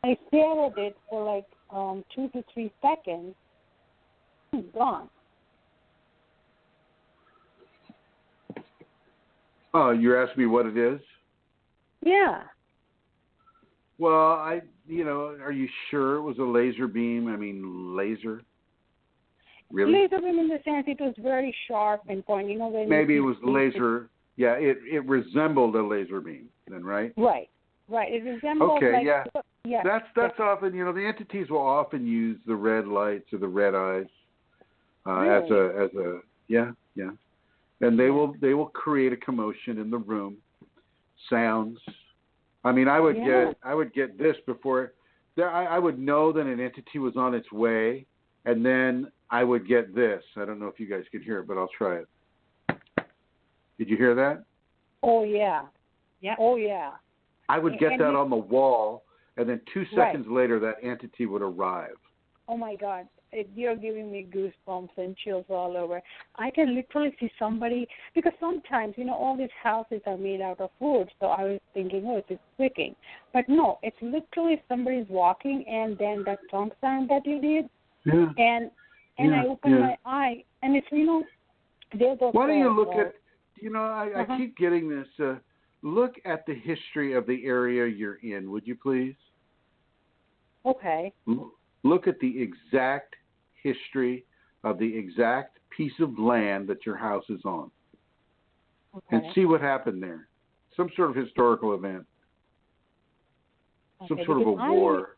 I stare at it for like 2 to 3 seconds, it's gone. Oh, you're asking me what it is? Yeah. Well, are you sure it was a laser beam? I mean, laser? Really? Laser beam in the sense it was very sharp and pointing. When maybe it was laser. Yeah, it resembled a laser beam then, right? Right. It resembled. Okay, yeah. That's often, the entities will often use the red lights or the red eyes really? as a yeah. And they will create a commotion in the room, sounds. I mean, I would get this before I would know that an entity was on its way, and then I would get this. I don't know if you guys could hear it, but I'll try it. Did you hear that? Oh yeah. Yeah. Oh yeah. I would get that on the wall, and then 2 seconds later, that entity would arrive. Oh my God. You're giving me goosebumps and chills all over. I can literally see somebody, because sometimes, all these houses are made out of wood, so I was thinking, it's clicking. But no, it's literally somebody's walking, and then that tongue sound that you did, and I open my eye, and it's, there goes. Why don't you look at, I keep getting this, look at the history of the area you're in, would you please? Okay. Look at the exact history of the exact piece of land that your house is on. Okay. And see what happened there. Some sort of historical event. Some sort of a war.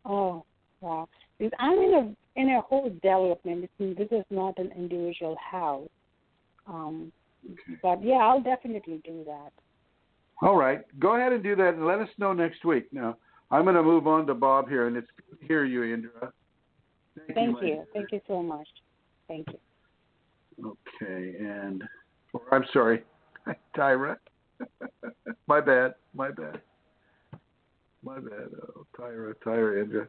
Oh, wow. Because I'm in a whole development. This is not an individual house. Okay. But, yeah, I'll definitely do that. All right. Go ahead and do that, and let us know next week. Now, I'm going to move on to Bob here, and it's good to hear you, Indra. Thank you. Thank you so much. Thank you. Okay, and I'm sorry, Tyra. My bad. Oh, Tyra, Indra.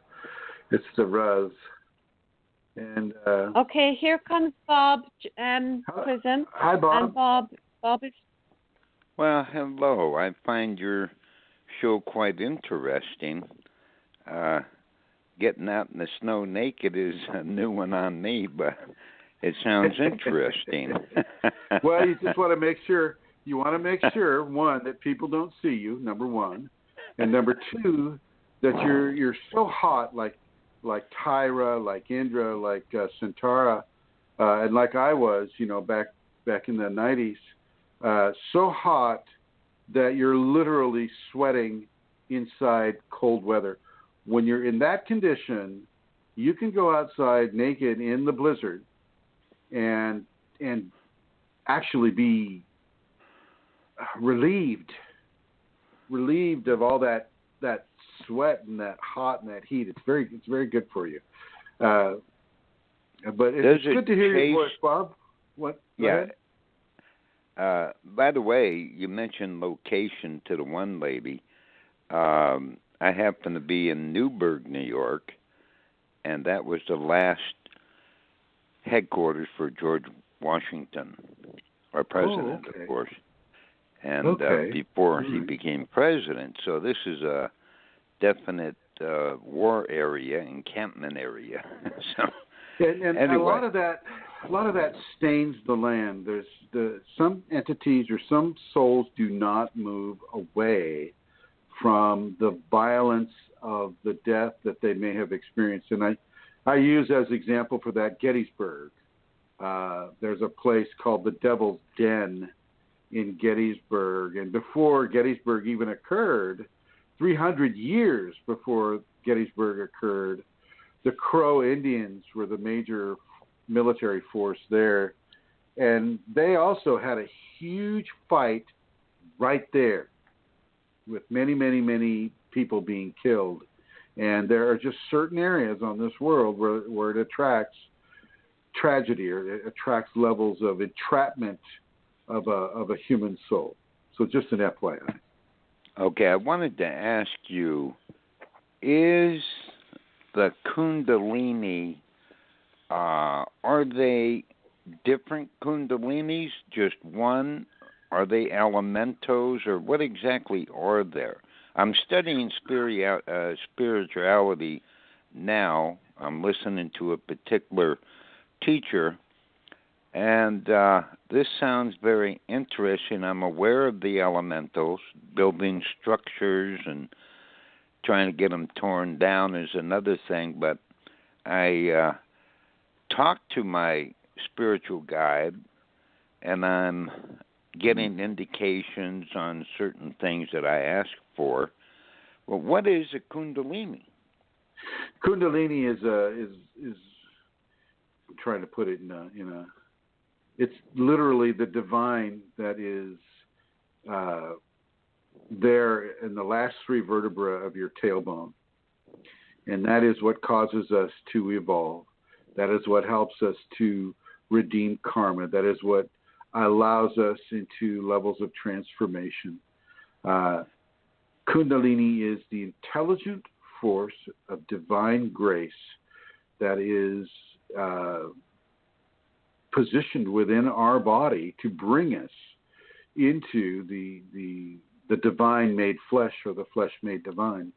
It's the Ruz. And okay, here comes Bob, Chrism. Hi, Bob. And Bob is. Well, hello. I find your show quite interesting. Getting out in the snow naked is a new one on me, but it sounds interesting. Well, you just want to make sure. You want to make sure, one, that people don't see you, number one, and number two, that you're so hot, like Tyra, like Indra, like Santara, and like I was, back in the 90s, so hot that you're literally sweating inside cold weather. When you're in that condition, you can go outside naked in the blizzard and actually be relieved of all that sweat and that hot and that heat. It's very good for you. But it's good to hear your voice, Bob. What? Yeah. By the way, you mentioned location to the one lady. I happen to be in Newburgh, New York, and that was the last headquarters for George Washington, our president, of course, and before he became president. So this is a definite war area, encampment area. And anyway. a lot of that stains the land. There's some entities or some souls do not move away from the violence of the death that they may have experienced. And I use as example for that Gettysburg. There's a place called the Devil's Den in Gettysburg. And before Gettysburg even occurred, 300 years before Gettysburg occurred, the Crow Indians were the major military force there. And they also had a huge fight right there, with many, many, many people being killed. And there are just certain areas on this world where it attracts tragedy, or it attracts levels of entrapment of a human soul. So just an FYI. Okay, I wanted to ask you, is the Kundalini, are they different Kundalinis, just one? Are they elementos, or what exactly are there? I'm studying spirituality now I'm listening to a particular teacher, and this sounds very interesting. I'm aware of the elementals, building structures and trying to get them torn down is another thing, but I talked to my spiritual guide, and I'm getting indications on certain things that I ask for. Well, what is a Kundalini? Kundalini is I'm trying to put it in a it's literally the divine that is there in the last three vertebrae of your tailbone. And that is what causes us to evolve. That is what helps us to redeem karma. That is what allows us into levels of transformation. Kundalini is the intelligent force of divine grace that is positioned within our body to bring us into the divine made flesh, or the flesh made divine.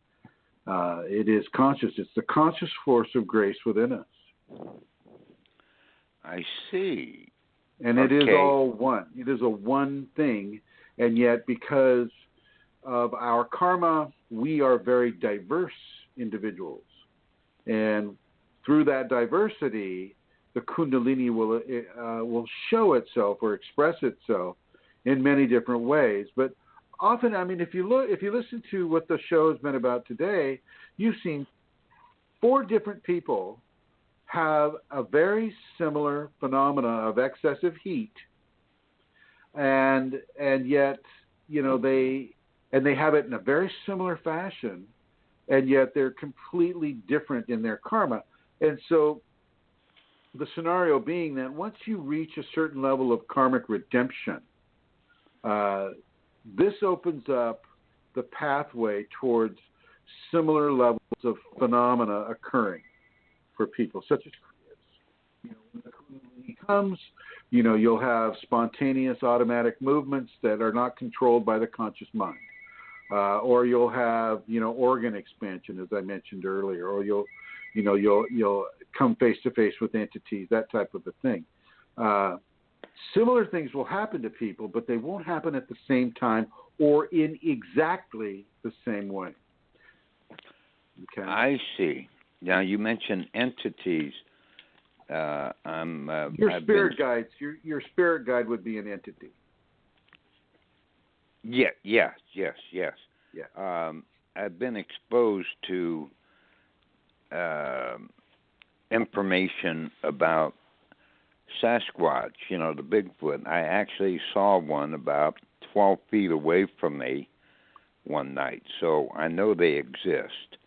It is conscious. It's the conscious force of grace within us. I see. And it is all one. It is a one thing, and yet because of our karma, we are very diverse individuals. And through that diversity, the Kundalini will show itself or express itself in many different ways. But often, I mean, if you listen to what the show has been about today, you've seen 4 different people have a very similar phenomena of excessive heat, and yet, you know, they have it in a very similar fashion, and yet they're completely different in their karma. And so the scenario being that once you reach a certain level of karmic redemption, this opens up the pathway towards similar levels of phenomena occurring for people, such as when the Kundalini comes, you'll have spontaneous automatic movements that are not controlled by the conscious mind. Or you'll have, organ expansion, as I mentioned earlier, or you'll come face to face with entities, that type of a thing. Similar things will happen to people, but they won't happen at the same time or in exactly the same way. Okay. I see. Now, you mentioned entities. Your spirit guides. Your spirit guide would be an entity. Yes. I've been exposed to information about Sasquatch, the Bigfoot. I actually saw one about 12 feet away from me one night, so I know they exist.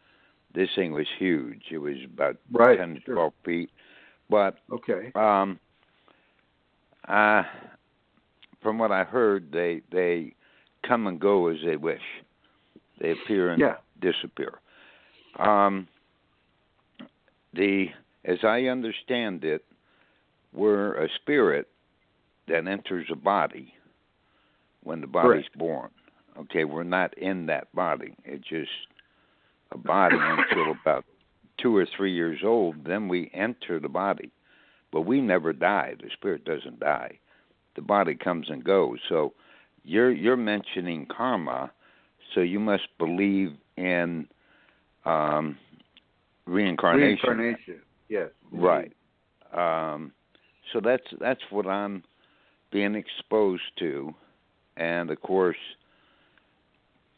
This thing was huge. It was about 10 to 12 feet. But from what I heard, they come and go as they wish. They appear and disappear. As I understand it, we're a spirit that enters a body when the body's born. Okay, we're not in that body. It's just a body until about 2 or 3 years old. Then we enter the body. But we never die. The spirit doesn't die. The body comes and goes. So you're mentioning karma, so you must believe in reincarnation. Reincarnation, yes. Right. So that's what I'm being exposed to, and of course,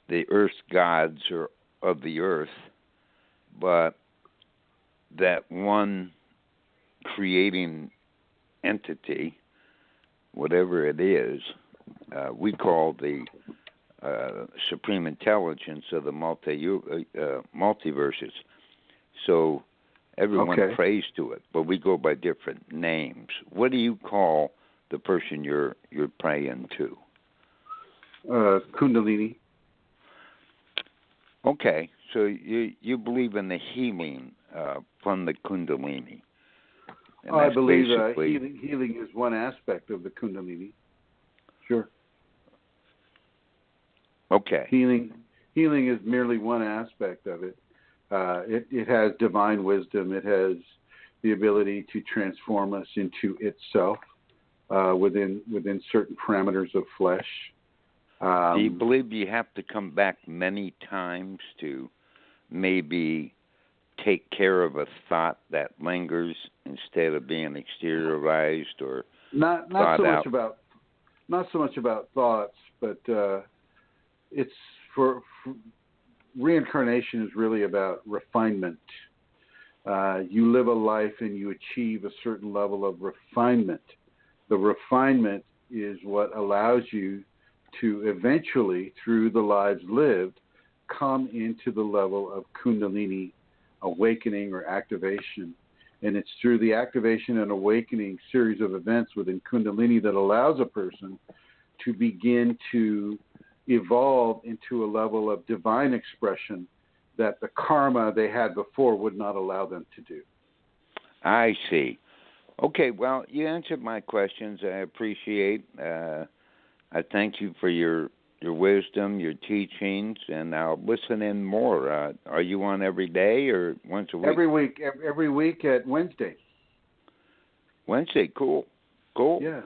the earth gods are of the earth, but that one creating entity, whatever it is, we call the supreme intelligence of the multiverses. So everyone prays to it, but we go by different names. What do you call the person you're praying to? Kundalini. Okay, so you believe in the healing from the Kundalini. And I believe healing is one aspect of the Kundalini. Sure. Okay. Healing is merely one aspect of it. It has divine wisdom. It has the ability to transform us into itself within certain parameters of flesh. Do you believe you have to come back many times to maybe take care of a thought that lingers instead of being exteriorized or not so much about thoughts, but it's for reincarnation is really about refinement. You live a life and you achieve a certain level of refinement. The refinement is what allows you to eventually, through the lives lived, come into the level of Kundalini awakening or activation. And it's through the activation and awakening series of events within Kundalini that allows a person to begin to evolve into a level of divine expression that the karma they had before would not allow them to do. I see. Okay, well, you answered my questions. I appreciate. I thank you for your wisdom, your teachings, and I'll listen in more. Are you on every day or once a week? Every week at Wednesday. Wednesday, cool. Yeah.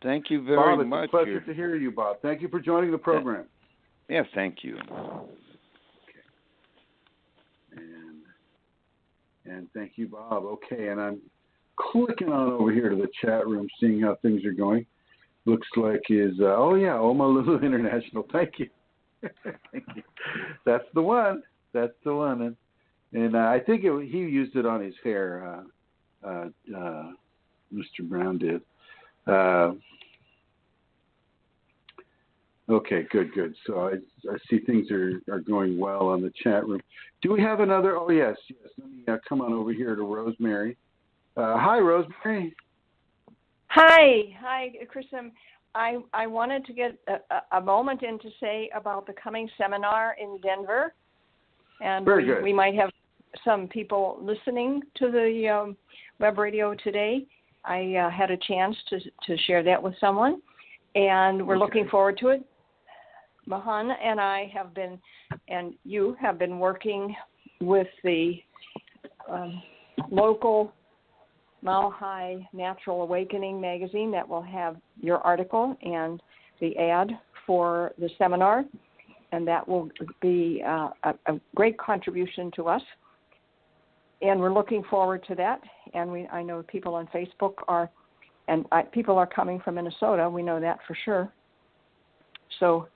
Thank you very much. Bob, it's a pleasure to hear you, Bob. Thank you for joining the program. Yeah, thank you. Okay. And thank you, Bob. Okay, and I'm clicking on over here to the chat room, seeing how things are going. Looks like Omalulu International. Thank you. Thank you. That's the one. And I think he used it on his hair. Mr. Brown did. Okay, good. So I see things are going well on the chat room. Do we have another? Oh, yes. Let me come on over here to Rosemary. Hi, Rosemary. Hi, Chrism. I wanted to get a moment in to say about the coming seminar in Denver. And we might have some people listening to the web radio today. I had a chance to share that with someone, and we're looking forward to it. Mohan and I have been, and you have been working with the local Malhai Natural Awakening magazine that will have your article and the ad for the seminar, and that will be a great contribution to us. And we're looking forward to that. And I know people on Facebook people are coming from Minnesota. We know that for sure. So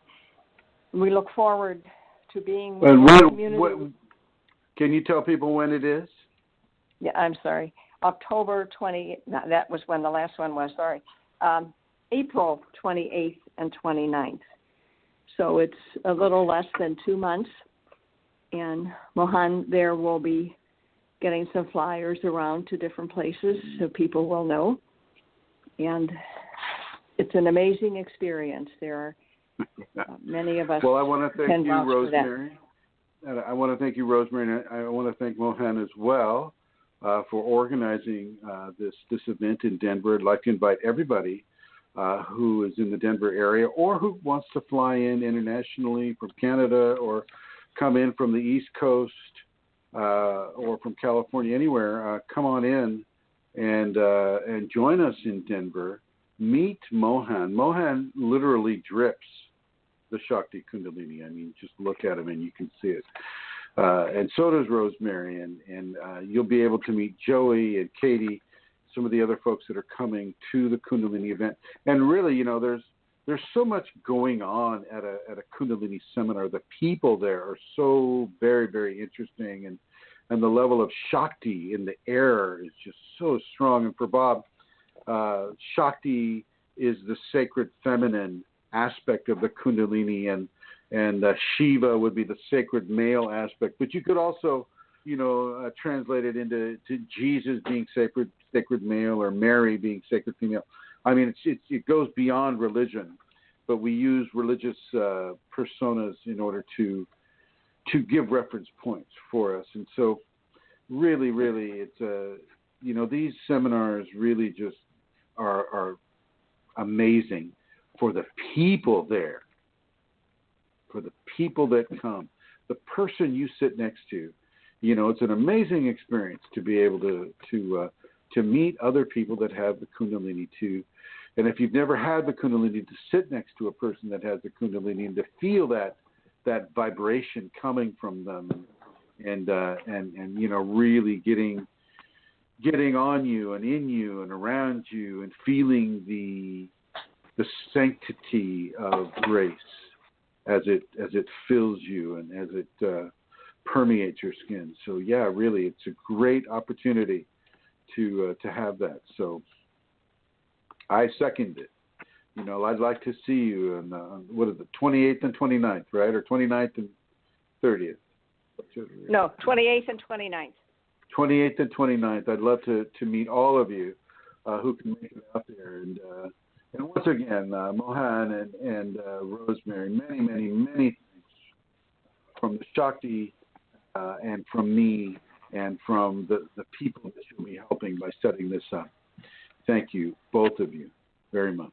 we look forward to being with the community. Can you tell people when it is? Yeah, I'm sorry. October 20th. No, that was when the last one was. Sorry. April 28th and 29th. So it's a little less than 2 months. And Mohan there will be getting some flyers around to different places so people will know. And it's an amazing experience. There are many of us. Well, I want to thank you, Rosemary. I want to thank you, Rosemary, and I want to thank Mohan as well for organizing this event in Denver. I'd like to invite everybody who is in the Denver area or who wants to fly in internationally from Canada or come in from the East Coast or from California, anywhere, come on in and join us in Denver. Meet Mohan. Mohan literally drips the Shakti Kundalini. I mean, just look at him and you can see it. And so does Rosemary. And you'll be able to meet Joey and Katie, some of the other folks that are coming to the Kundalini event. And really, there's so much going on at a Kundalini seminar. The people there are so very, very interesting, and the level of Shakti in the air is just so strong. And for Bob, Shakti is the sacred feminine aspect of the Kundalini, and Shiva would be the sacred male aspect. But you could also, translate it into Jesus being sacred male or Mary being sacred female. I mean, it goes beyond religion, but we use religious personas in order to give reference points for us. And so really, it's these seminars really just are amazing for the people there, for the people that come. The person you sit next to it's an amazing experience to be able to meet other people that have the Kundalini too. And if you've never had the Kundalini, to sit next to a person that has the Kundalini and to feel that vibration coming from them, and really getting on you and in you and around you, and feeling the sanctity of grace as it fills you and as it permeates your skin. So yeah, really, it's a great opportunity to have that. So I second it. I'd like to see you on what is it, 28th and 29th, right? Or 29th and 30th? No, 28th and 29th. 28th and 29th. I'd love to meet all of you who can make it out there. And once again, Mohan and Rosemary, many, many, many thanks from the Shakti and from me and from the people that you'll be helping by setting this up. Thank you, both of you, very much.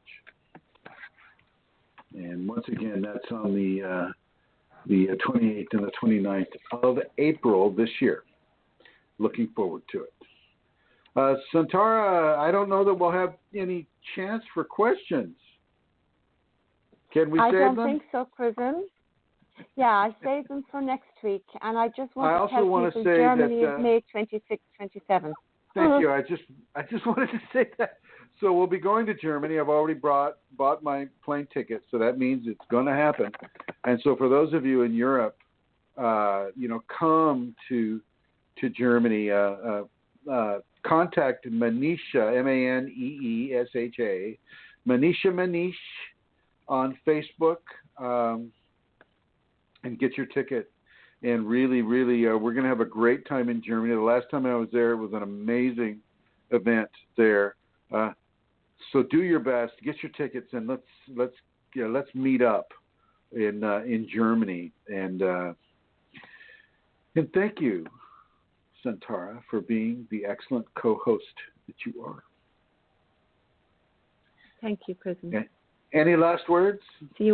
And once again, that's on the 28th and the 29th of April this year. Looking forward to it. Santara, I don't know that we'll have any chance for questions. Can we save them? I don't think so, Chrism. Yeah, I saved them for next week, and I just want to tell people Germany is May 26th, 27th. Thank you. I just wanted to say that. So we'll be going to Germany. I've already bought my plane ticket, so that means it's going to happen. And so for those of you in Europe, come to Germany. Contact Manisha, Maneesha, Manish on Facebook, and get your ticket. And really, really, we're going to have a great time in Germany. The last time I was there, it was an amazing event there. So do your best, get your tickets, and let's meet up in Germany. And thank you, Santara, for being the excellent co-host that you are. Thank you, Chrism. Any last words? See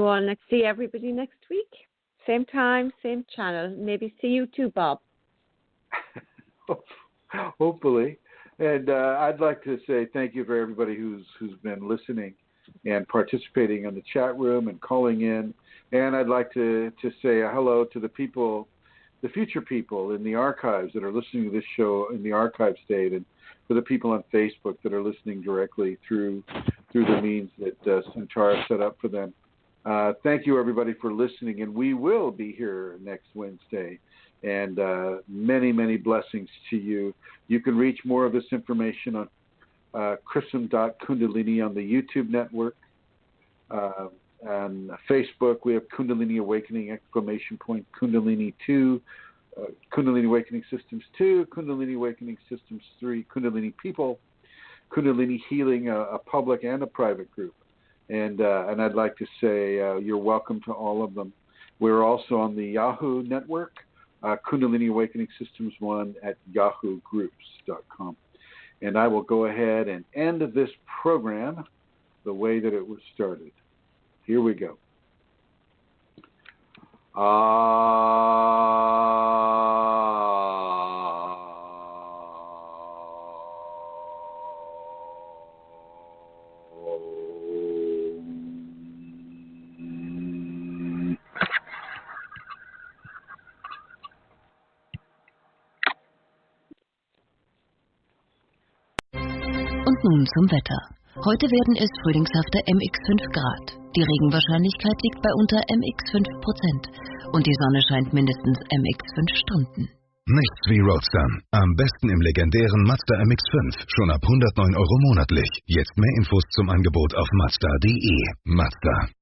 everybody next week. Same time, same channel. Maybe see you too, Bob. Hopefully. And I'd like to say thank you for everybody who's been listening and participating in the chat room and calling in. And I'd like to say hello to the people, the future people in the archives that are listening to this show in the archive state, and for the people on Facebook that are listening directly through the means that Santara set up for them. Thank you, everybody, for listening, and we will be here next Wednesday. And many, many blessings to you. You can reach more of this information on Chrism.Kundalini on the YouTube network. On Facebook, we have Kundalini Awakening, ! Kundalini 2, Kundalini Awakening Systems 2, Kundalini Awakening Systems 3, Kundalini People, Kundalini Healing, a public and a private group. And I'd like to say you're welcome to all of them. We're also on the Yahoo network, Kundalini Awakening Systems 1 at yahoogroups.com. And I will go ahead and end this program the way that it was started. Here we go. Und nun zum Wetter. Heute werden es frühlingshafte MX5 Grad. Die Regenwahrscheinlichkeit liegt bei unter MX5% und die Sonne scheint mindestens MX5 Stunden. Nichts wie Roadster. Am besten im legendären Mazda MX5. Schon ab 109 € monatlich. Jetzt mehr Infos zum Angebot auf Mazda.de. Mazda.